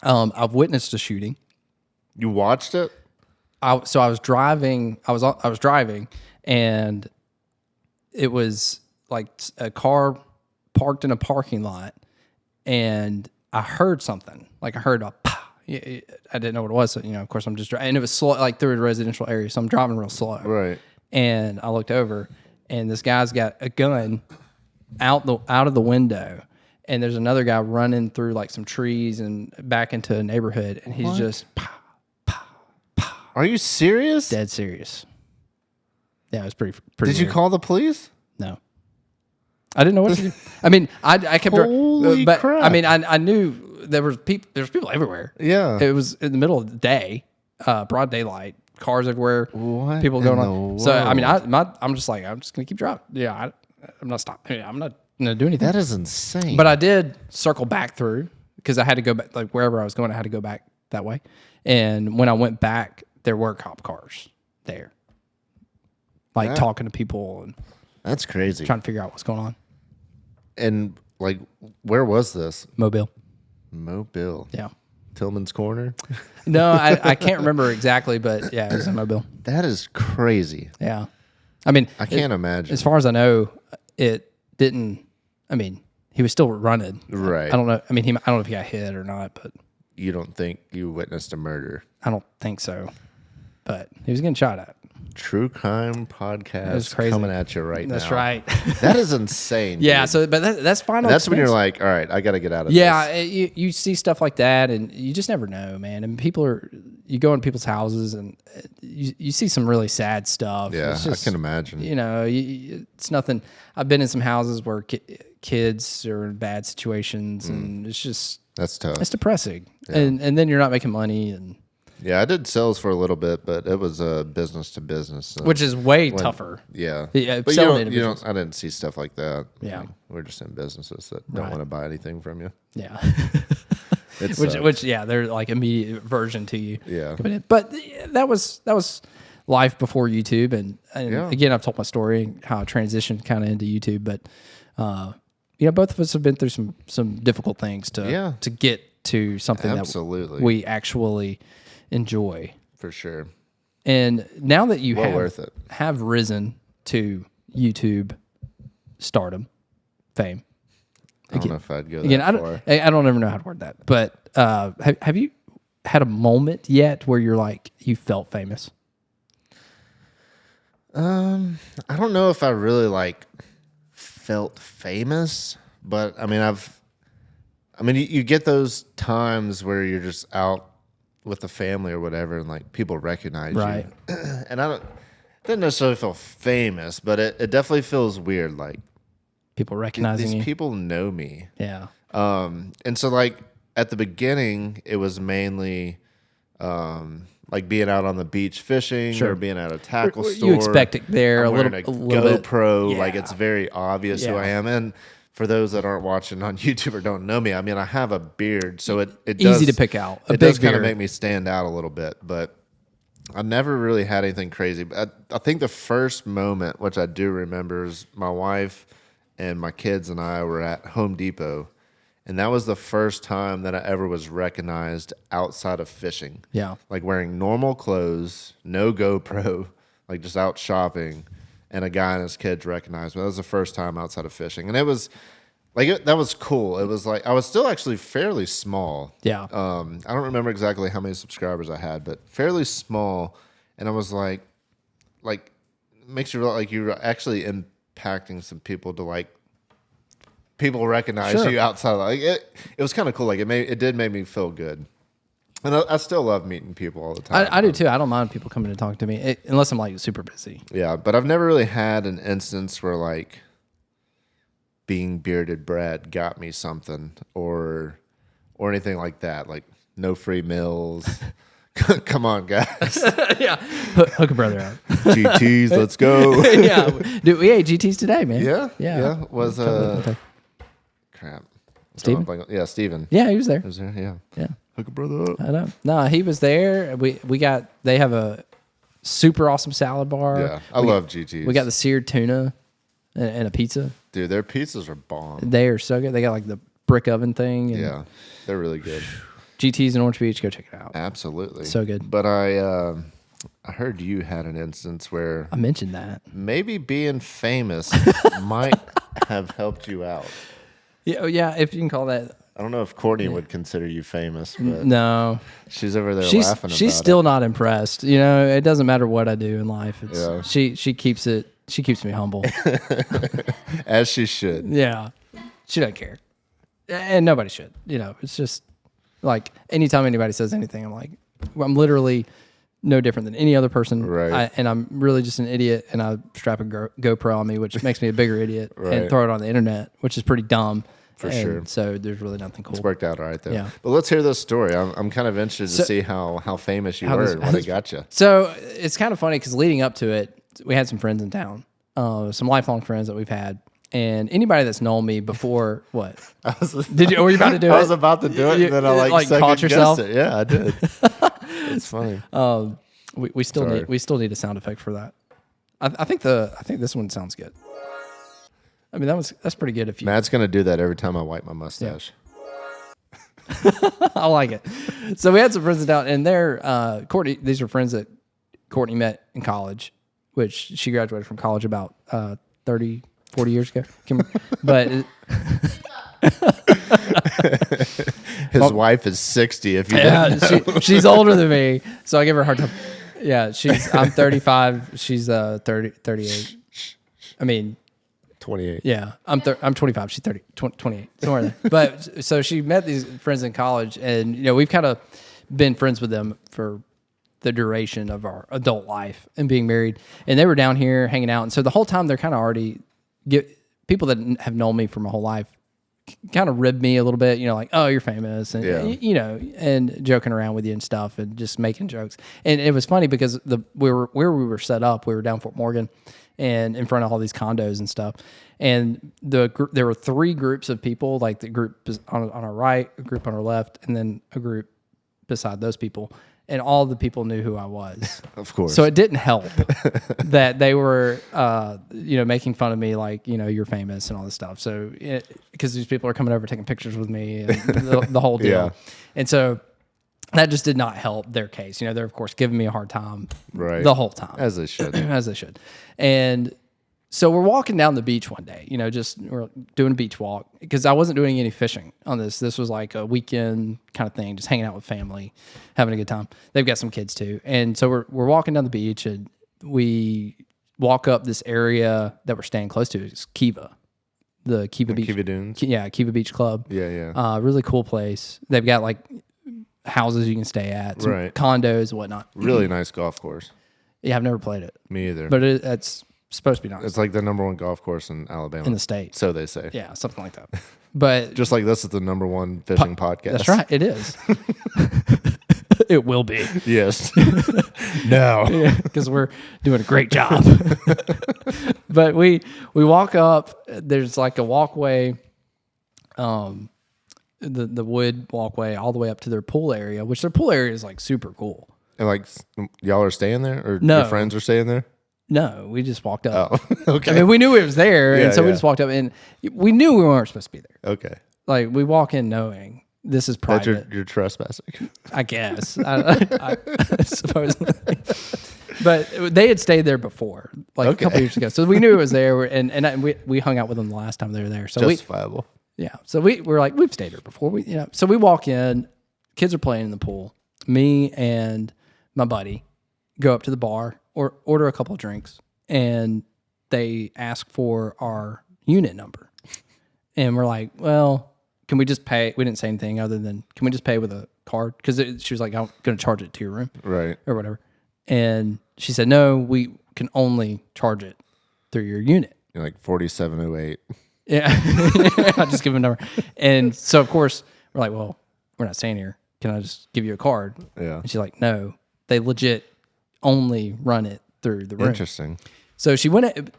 Speaker 1: I've witnessed a shooting.
Speaker 2: You watched it?
Speaker 1: I was driving. I was driving, and it was like a car parked in a parking lot, and I heard something. Like I heard a pow. I didn't know what it was. So, of course, I'm just driving, and it was slow, like through a residential area. So I'm driving real slow.
Speaker 2: Right.
Speaker 1: And I looked over, and this guy's got a gun out of the window, and there's another guy running through like some trees and back into a neighborhood, and he's just pow, pow, pow.
Speaker 2: Are you serious?
Speaker 1: Dead serious. Yeah, it was pretty.
Speaker 2: Did you
Speaker 1: weird.
Speaker 2: call the police?
Speaker 1: No, I didn't know what to do. I mean, I kept.
Speaker 2: Holy
Speaker 1: but
Speaker 2: crap.
Speaker 1: I mean, I knew there was people. There's people everywhere.
Speaker 2: Yeah.
Speaker 1: It was in the middle of the day, broad daylight, cars everywhere.
Speaker 2: What
Speaker 1: People
Speaker 2: in
Speaker 1: going
Speaker 2: the
Speaker 1: on. So I mean,
Speaker 2: world?
Speaker 1: I'm just like, I'm just gonna keep driving. Yeah, I'm not stopping. I'm not gonna do anything.
Speaker 2: That is insane.
Speaker 1: But I did circle back through because I had to go back, like wherever I was going, I had to go back that way. And when I went back, there were cop cars there, like talking to people and
Speaker 2: that's crazy.
Speaker 1: trying to figure out what's going on.
Speaker 2: And like, where was this?
Speaker 1: Mobile.
Speaker 2: Mobile.
Speaker 1: Yeah.
Speaker 2: Tillman's Corner.
Speaker 1: No, I can't remember exactly, but yeah, it was in Mobile.
Speaker 2: That is crazy.
Speaker 1: Yeah. I mean,
Speaker 2: I can't imagine.
Speaker 1: as far as I know, it didn't, I mean, he was still running.
Speaker 2: Right.
Speaker 1: I don't know. I mean, I don't know if he got hit or not, but
Speaker 2: You don't think you witnessed a murder?
Speaker 1: I don't think so. But he was getting shot at.
Speaker 2: True crime podcast
Speaker 1: crazy.
Speaker 2: coming at you right now.
Speaker 1: That's right.
Speaker 2: That is insane.
Speaker 1: Yeah.
Speaker 2: dude.
Speaker 1: So, but that's final.
Speaker 2: That's when you're
Speaker 1: expense.
Speaker 2: like, all right, I got to get out of
Speaker 1: Yeah,
Speaker 2: this.
Speaker 1: you see stuff like that, and you just never know, man. And you go in people's houses, and you see some really sad stuff.
Speaker 2: Yeah,
Speaker 1: It's just,
Speaker 2: I can imagine.
Speaker 1: It's nothing. I've been in some houses where kids are in bad situations, and it's just
Speaker 2: That's tough.
Speaker 1: it's depressing. And then you're not making money, and
Speaker 2: Yeah, I did sales for a little bit, but it was business to business. So
Speaker 1: which is way tougher.
Speaker 2: Yeah.
Speaker 1: Yeah,
Speaker 2: But
Speaker 1: selling
Speaker 2: you
Speaker 1: individuals.
Speaker 2: don't, I didn't see stuff like that.
Speaker 1: Yeah.
Speaker 2: Like, we're just in businesses that don't
Speaker 1: Right.
Speaker 2: want to buy anything from you.
Speaker 1: Yeah.
Speaker 2: It
Speaker 1: which
Speaker 2: sucks.
Speaker 1: they're like immediate version to you.
Speaker 2: Yeah.
Speaker 1: But that was life before YouTube, and
Speaker 2: Yeah.
Speaker 1: again, I've told my story how I transitioned kind of into YouTube, but both of us have been through some difficult things to get to something
Speaker 2: Absolutely.
Speaker 1: that we actually enjoy.
Speaker 2: For sure.
Speaker 1: And now that you
Speaker 2: Well worth it.
Speaker 1: have risen to YouTube stardom, fame.
Speaker 2: I don't know if I'd go that
Speaker 1: Again,
Speaker 2: far.
Speaker 1: I don't ever know how to word that, but have you had a moment yet where you're like you felt famous?
Speaker 2: I don't know if I really like felt famous, but I mean, you get those times where you're just out with the family or whatever, and like people recognize
Speaker 1: Right.
Speaker 2: you, and didn't necessarily feel famous, but it definitely feels weird. Like
Speaker 1: People recognizing
Speaker 2: these
Speaker 1: you.
Speaker 2: people know me,
Speaker 1: Yeah.
Speaker 2: and so like at the beginning, it was mainly like being out on the beach fishing
Speaker 1: Sure.
Speaker 2: or being at a tackle store.
Speaker 1: You expect it there
Speaker 2: I'm
Speaker 1: a little,
Speaker 2: wearing
Speaker 1: a little bit.
Speaker 2: GoPro, like
Speaker 1: Yeah.
Speaker 2: it's very obvious who
Speaker 1: Yeah.
Speaker 2: I am. And for those that aren't watching on YouTube or don't know me, I mean, I have a beard, so it
Speaker 1: Easy
Speaker 2: does,
Speaker 1: to pick out. A
Speaker 2: it
Speaker 1: big
Speaker 2: does kind of
Speaker 1: beard.
Speaker 2: make me stand out a little bit, but I never really had anything crazy. I think the first moment, which I do remember, is my wife and my kids and I were at Home Depot, and that was the first time that I ever was recognized outside of fishing.
Speaker 1: Yeah.
Speaker 2: Like wearing normal clothes, no GoPro, like just out shopping, and a guy and his kids recognized me. That was the first time outside of fishing, and it was like that was cool. It was like I was still actually fairly small.
Speaker 1: Yeah.
Speaker 2: I don't remember exactly how many subscribers I had, but fairly small. And I was like makes you feel like you're actually impacting some people to like people recognize
Speaker 1: Sure.
Speaker 2: you outside. Like it was kind of cool. Like it did make me feel good. And I still love meeting people all the time.
Speaker 1: I do too. I don't mind people coming to talk to me unless I'm like super busy.
Speaker 2: Yeah, but I've never really had an instance where like being bearded Brad got me something or anything like that. Like no free meals. Come on, guys.
Speaker 1: Yeah. Hook a brother out.
Speaker 2: GTs, let's go.
Speaker 1: Yeah. Dude, we ate GTs today, man.
Speaker 2: Yeah.
Speaker 1: Yeah.
Speaker 2: Was
Speaker 1: Okay.
Speaker 2: crap.
Speaker 1: Steven?
Speaker 2: Yeah, Steven.
Speaker 1: Yeah, he was there.
Speaker 2: Was there? Yeah.
Speaker 1: Yeah.
Speaker 2: Hook a brother up.
Speaker 1: I know. No, he was there. They have a super awesome salad bar.
Speaker 2: Yeah, I love GTs.
Speaker 1: We got the seared tuna and a pizza.
Speaker 2: Dude, their pizzas are bomb.
Speaker 1: They are so good. They got like the brick oven thing. And
Speaker 2: Yeah, they're really good.
Speaker 1: GT's in Orange Beach. Go check it out.
Speaker 2: Absolutely.
Speaker 1: So good.
Speaker 2: But I heard you had an instance where
Speaker 1: I mentioned that.
Speaker 2: maybe being famous might have helped you out.
Speaker 1: Yeah, yeah. If you can call that.
Speaker 2: I don't know if Courtney would consider you famous, but
Speaker 1: No,
Speaker 2: she's over there
Speaker 1: she's
Speaker 2: laughing about
Speaker 1: still not impressed. You know, it doesn't matter what I do in life. It's,
Speaker 2: Yeah.
Speaker 1: She keeps it. She keeps me humble.
Speaker 2: it. As she should.
Speaker 1: Yeah, she doesn't care, and nobody should. You know, it's just like anytime anybody says anything, I'm like, I'm literally no different than any other person.
Speaker 2: Right.
Speaker 1: And I'm really just an idiot, and I strap a GoPro on me, which makes me a bigger idiot,
Speaker 2: Right.
Speaker 1: and throw it on the internet, which is pretty dumb.
Speaker 2: For
Speaker 1: And
Speaker 2: sure.
Speaker 1: So there's really nothing cool.
Speaker 2: It's worked out all right, though.
Speaker 1: Yeah.
Speaker 2: But let's hear this story. I'm kind of interested to see how famous you
Speaker 1: how
Speaker 2: were
Speaker 1: this-
Speaker 2: and
Speaker 1: how
Speaker 2: what it
Speaker 1: this-
Speaker 2: got you.
Speaker 1: So it's kind of funny because leading up to it, we had some friends in town, some lifelong friends that we've had, and anybody that's known me before. What did you? Were you about to do it?
Speaker 2: I was about to do it, and then I like
Speaker 1: caught yourself.
Speaker 2: it. Yeah, I did. It's funny.
Speaker 1: We still
Speaker 2: Sorry.
Speaker 1: need a sound effect for that. I think this one sounds good. I mean that's pretty good. If you,
Speaker 2: Matt's gonna do that every time I wipe my mustache.
Speaker 1: I like it. So we had some friends in town, and they're Courtney. These were friends that Courtney met in college, which she graduated from college about 30, 40 years ago. But
Speaker 2: His wife is 60. If you
Speaker 1: yeah,
Speaker 2: didn't know.
Speaker 1: she's older than me, so I give her a hard time. Yeah, I'm 35. She's 38. I mean,
Speaker 2: 28.
Speaker 1: yeah, I'm 25. She's 30, 28, somewhere there. But so she met these friends in college, and you know we've kind of been friends with them for the duration of our adult life and being married. And they were down here hanging out, and so the whole time they're kind of already people that have known me for my whole life kind of ribbed me a little bit, you know, like, oh, you're famous, and
Speaker 2: Yeah.
Speaker 1: you know, and joking around with you and stuff, and just making jokes. And it was funny because where we were set up, we were down Fort Morgan, and in front of all these condos and stuff. And there were three groups of people, like the group on our right, a group on our left, and then a group beside those people. And all the people knew who I was.
Speaker 2: Of course.
Speaker 1: So it didn't help that they were, you know, making fun of me, like, you know, you're famous and all this stuff. So because these people are coming over taking pictures with me and the whole deal.
Speaker 2: Yeah.
Speaker 1: And so that just did not help their case. You know, they're of course giving me a hard time
Speaker 2: Right.
Speaker 1: the whole time.
Speaker 2: As they should.
Speaker 1: As they should. And so we're walking down the beach one day, you know, we're doing a beach walk because I wasn't doing any fishing on this. This was like a weekend kind of thing, just hanging out with family, having a good time. They've got some kids too. And so we're walking down the beach, and we walk up this area that we're staying close to. It's Kiva, the Kiva Beach.
Speaker 2: Kiva Dunes.
Speaker 1: Yeah, Kiva Beach Club.
Speaker 2: Yeah.
Speaker 1: Really cool place. They've got like houses you can stay at, some condos and whatnot.
Speaker 2: Really nice golf course.
Speaker 1: Yeah, I've never played it.
Speaker 2: Me either.
Speaker 1: But it's supposed to be nice.
Speaker 2: It's like the number one golf course in Alabama.
Speaker 1: In the state.
Speaker 2: So they say.
Speaker 1: Yeah, something like that. But
Speaker 2: just like this is the number one fishing podcast.
Speaker 1: That's right. It is. It will be.
Speaker 2: Yes. No.
Speaker 1: Because we're doing a great job. But we walk up. There's like a walkway, the wood walkway all the way up to their pool area, which their pool area is like super cool.
Speaker 2: And like y'all are staying there, or
Speaker 1: No.
Speaker 2: your friends are staying there?
Speaker 1: No, we just walked up.
Speaker 2: Oh, okay.
Speaker 1: I mean, we knew it was there,
Speaker 2: Yeah,
Speaker 1: and so we
Speaker 2: yeah.
Speaker 1: just walked up, and we knew we weren't supposed to be there.
Speaker 2: Okay.
Speaker 1: Like we walk in knowing this is
Speaker 2: That's
Speaker 1: private.
Speaker 2: you're trespassing.
Speaker 1: I guess. I supposedly. But they had stayed there before, like a couple years ago. So we knew it was there, and we hung out with them the last time they were there. So
Speaker 2: Justifiable.
Speaker 1: So we're like, we've stayed here before. So we walk in, kids are playing in the pool. Me and my buddy go up to the bar or order a couple of drinks, and they ask for our unit number. And we're like, well, can we just pay? We didn't say anything other than, can we just pay with a card? Because she was like, I'm going to charge it to your room.
Speaker 2: Right.
Speaker 1: Or whatever. And she said, no, we can only charge it through your unit.
Speaker 2: You're like 4708.
Speaker 1: Yeah. I'll just give them a number. And so, of course, we're like, well, we're not staying here. Can I just give you a card?
Speaker 2: Yeah.
Speaker 1: And she's like, no, they legit only run it through the room.
Speaker 2: Interesting.
Speaker 1: So she went,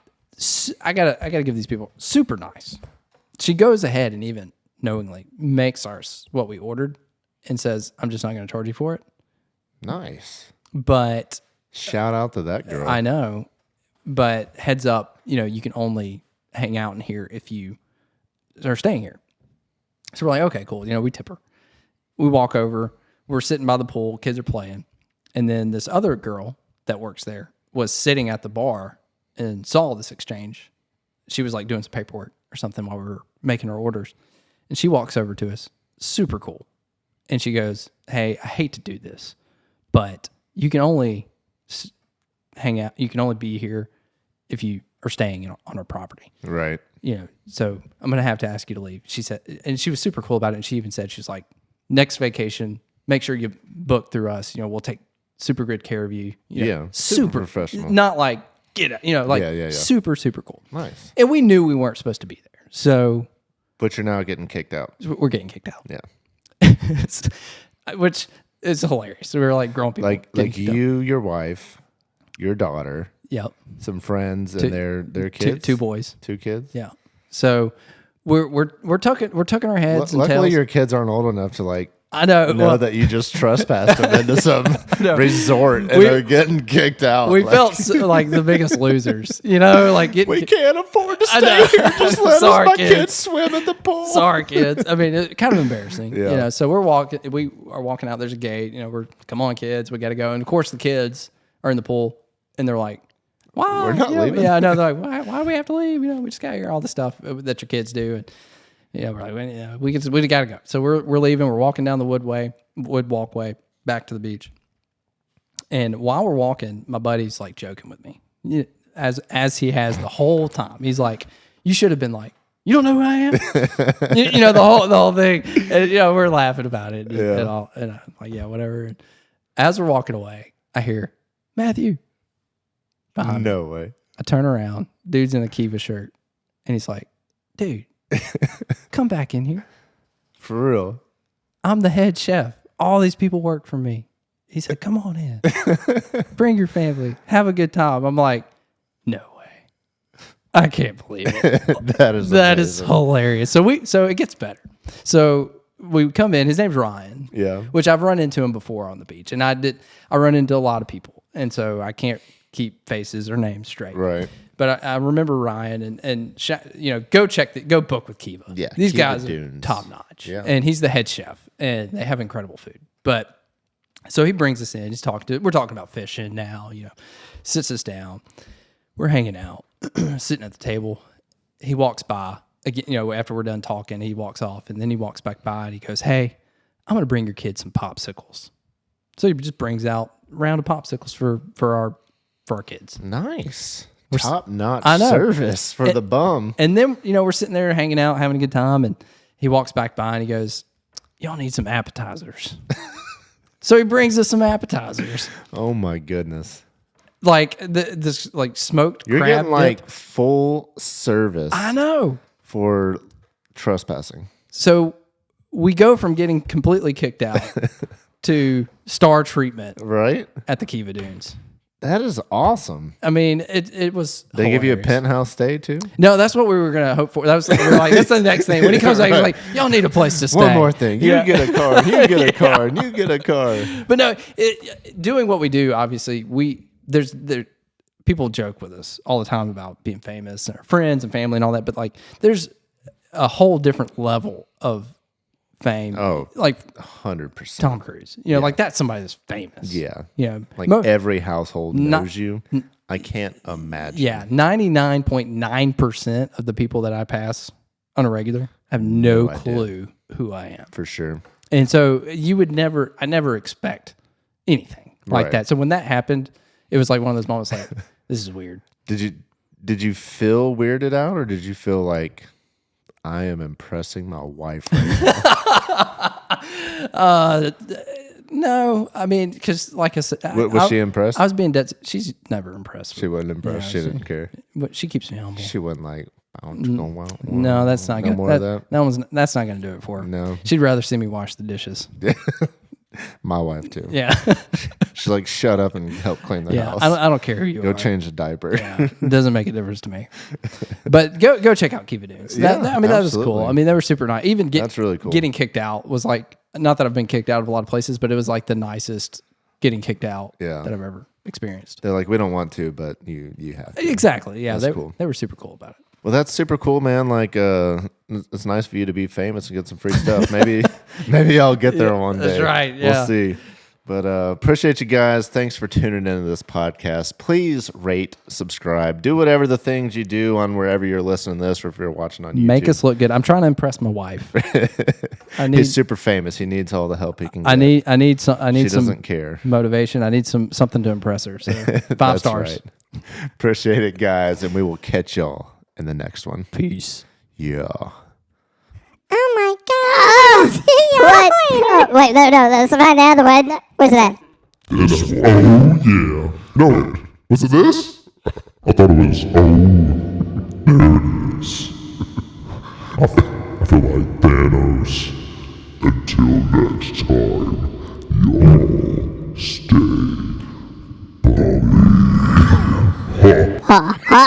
Speaker 1: I gotta give these people super nice. She goes ahead and even knowingly makes ours what we ordered and says, I'm just not going to charge you for it.
Speaker 2: Nice.
Speaker 1: But
Speaker 2: Shout out to that girl.
Speaker 1: I know, but heads up, you can only hang out in here if you are staying here. So we're like, okay, cool. We tip her. We walk over. We're sitting by the pool. Kids are playing. And then this other girl that works there was sitting at the bar and saw this exchange. She was like doing some paperwork or something while we were making our orders. And she walks over to us, super cool. And she goes, hey, I hate to do this, but you can only hang out. You can only be here if you are staying on our property.
Speaker 2: Right.
Speaker 1: So I'm going to have to ask you to leave. She said, and she was super cool about it. And she even said, she's like, next vacation, make sure you book through us. We'll take super good care of you.
Speaker 2: Yeah.
Speaker 1: Super
Speaker 2: professional.
Speaker 1: Not like, get it, like
Speaker 2: Yeah.
Speaker 1: super, super cool.
Speaker 2: Nice.
Speaker 1: And we knew we weren't supposed to be there. So
Speaker 2: But you're now getting kicked out.
Speaker 1: we're getting kicked out.
Speaker 2: Yeah.
Speaker 1: Which is hilarious. So we're like grown people.
Speaker 2: Like
Speaker 1: getting kicked out.
Speaker 2: you, your wife, your daughter,
Speaker 1: Yep.
Speaker 2: some friends, and their kids.
Speaker 1: Two boys.
Speaker 2: 2 kids.
Speaker 1: Yeah. So we're tucking our heads and
Speaker 2: Luckily,
Speaker 1: tails.
Speaker 2: your kids aren't old enough to like
Speaker 1: I know.
Speaker 2: know
Speaker 1: Well,
Speaker 2: that you just trespassed them into some
Speaker 1: No.
Speaker 2: resort and
Speaker 1: We-
Speaker 2: they're getting kicked out.
Speaker 1: we
Speaker 2: Like,
Speaker 1: felt like the biggest losers, like getting,
Speaker 2: we can't afford to
Speaker 1: I
Speaker 2: stay
Speaker 1: know.
Speaker 2: here. Just let
Speaker 1: Sorry,
Speaker 2: my
Speaker 1: kids.
Speaker 2: kids swim in the pool.
Speaker 1: sorry kids. I mean, it's kind of embarrassing.
Speaker 2: Yeah.
Speaker 1: So we are walking out. There's a gate. We're come on, kids, we got to go. And of course, the kids are in the pool, and they're like, "Why?
Speaker 2: We're not leaving."
Speaker 1: Yeah, I know. They're like, "Why do we have to leave? We just got here. All the stuff that your kids do." And we're like, we got to go. So we're leaving. We're walking down the wood walkway back to the beach. And while we're walking, my buddy's like joking with me, as he has the whole time. He's like, "You should have been like, you don't know who I am." The whole thing. And, we're laughing about it and all. And I'm like, yeah, whatever. And as we're walking away, I hear Matthew behind me.
Speaker 2: No way.
Speaker 1: I turn around, dude's in a Kiva shirt, and he's like, "Dude, come back in here.
Speaker 2: For real.
Speaker 1: I'm the head chef. All these people work for me." He said, "Come on in. Bring your family. Have a good time." I'm like, no way. I can't believe it.
Speaker 2: That is amazing.
Speaker 1: Hilarious. So it gets better. So we come in. His name's Ryan.
Speaker 2: Yeah.
Speaker 1: Which I've run into him before on the beach, and I run into a lot of people, and so I can't keep faces or names straight.
Speaker 2: Right.
Speaker 1: But I remember Ryan and go book with Kiva.
Speaker 2: Yeah,
Speaker 1: these
Speaker 2: Kiva
Speaker 1: guys
Speaker 2: Dunes.
Speaker 1: are top notch.
Speaker 2: Yeah.
Speaker 1: And he's the head chef, and they have incredible food. But so he brings us in. We're talking about fishing now. Sits us down. We're hanging out, sitting at the table. He walks by again. After we're done talking, he walks off, and then he walks back by and he goes, "Hey, I'm gonna bring your kids some popsicles." So he just brings out a round of popsicles for our kids.
Speaker 2: Nice. top-notch
Speaker 1: I know.
Speaker 2: service for the bum.
Speaker 1: And then, we're sitting there hanging out, having a good time, and he walks back by and he goes, y'all need some appetizers. So he brings us some appetizers.
Speaker 2: Oh my goodness.
Speaker 1: Like this like smoked
Speaker 2: You're
Speaker 1: crab
Speaker 2: getting like
Speaker 1: dip.
Speaker 2: full service
Speaker 1: I know.
Speaker 2: for trespassing.
Speaker 1: So we go from getting completely kicked out to star treatment
Speaker 2: Right?
Speaker 1: at the Kiva Dunes.
Speaker 2: That is awesome.
Speaker 1: I mean, it was
Speaker 2: They give you a
Speaker 1: hilarious.
Speaker 2: penthouse stay too?
Speaker 1: No, that's what we were gonna hope for. That was we were like, that's the next thing. When he comes back, he's like, y'all need a place to stay.
Speaker 2: One more thing. You
Speaker 1: Yeah.
Speaker 2: get a car. You get a car. And you get a car.
Speaker 1: But no, doing what we do, obviously, there's people joke with us all the time about being famous and our friends and family and all that. But like, there's a whole different level of fame.
Speaker 2: Oh,
Speaker 1: like
Speaker 2: 100%.
Speaker 1: Tom Cruise. Like that's somebody that's famous.
Speaker 2: Yeah.
Speaker 1: Like
Speaker 2: every household knows you. I can't imagine.
Speaker 1: Yeah, 99.9% of the people that I pass on a regular have no clue who I am.
Speaker 2: For sure.
Speaker 1: And so I never expect anything like
Speaker 2: Right.
Speaker 1: that. So when that happened, it was like one of those moments like, this is weird.
Speaker 2: Did you feel weirded out, or did you feel like I am impressing my wife right now?
Speaker 1: No, I mean, because like I said,
Speaker 2: Was she impressed?
Speaker 1: I was being dead. She's never impressed.
Speaker 2: She wasn't impressed.
Speaker 1: Yeah,
Speaker 2: she didn't care.
Speaker 1: But she keeps me humble.
Speaker 2: She wasn't like, I'm just going, wow.
Speaker 1: No, that's not
Speaker 2: No
Speaker 1: gonna.
Speaker 2: more of that?
Speaker 1: That's not gonna do it for her.
Speaker 2: No.
Speaker 1: She'd rather see me wash the dishes.
Speaker 2: My wife too.
Speaker 1: Yeah,
Speaker 2: She's like, shut up and help clean the
Speaker 1: yeah.
Speaker 2: house.
Speaker 1: I don't care who you
Speaker 2: Go
Speaker 1: are.
Speaker 2: change the diaper.
Speaker 1: Yeah, it doesn't make a difference to me. But go check out Kiva Dunes. That was cool.
Speaker 2: absolutely.
Speaker 1: I mean, they were super nice. Even
Speaker 2: That's really cool.
Speaker 1: Getting kicked out was like, not that I've been kicked out of a lot of places, but it was like the nicest getting kicked out
Speaker 2: Yeah.
Speaker 1: that I've ever experienced.
Speaker 2: They're like, we don't want to, but you have to.
Speaker 1: Exactly. Yeah,
Speaker 2: That's cool.
Speaker 1: They were super cool about it.
Speaker 2: Well, that's super cool, man. Like, it's nice for you to be famous and get some free stuff. Maybe I'll get there one day.
Speaker 1: that's right, yeah.
Speaker 2: We'll see. But appreciate you guys. Thanks for tuning into this podcast. Please rate, subscribe, do whatever the things you do on wherever you're listening to this, or if you're watching on YouTube.
Speaker 1: Make us look good. I'm trying to impress my wife.
Speaker 2: He's super famous. He needs all the help he can get.
Speaker 1: I need some
Speaker 2: She doesn't care.
Speaker 1: motivation. I need something to impress her. So 5
Speaker 2: That's
Speaker 1: stars.
Speaker 2: right. Appreciate it, guys, and we will catch y'all in the next one.
Speaker 1: Peace.
Speaker 2: Yeah.
Speaker 4: Oh my god! What? Oh, wait, no, that's not the other one. What's that?
Speaker 3: This one. Oh, yeah. No, was it this? I thought it was, there it is. I feel like Thanos. Until next time, y'all stay balmy.
Speaker 4: Ha ha.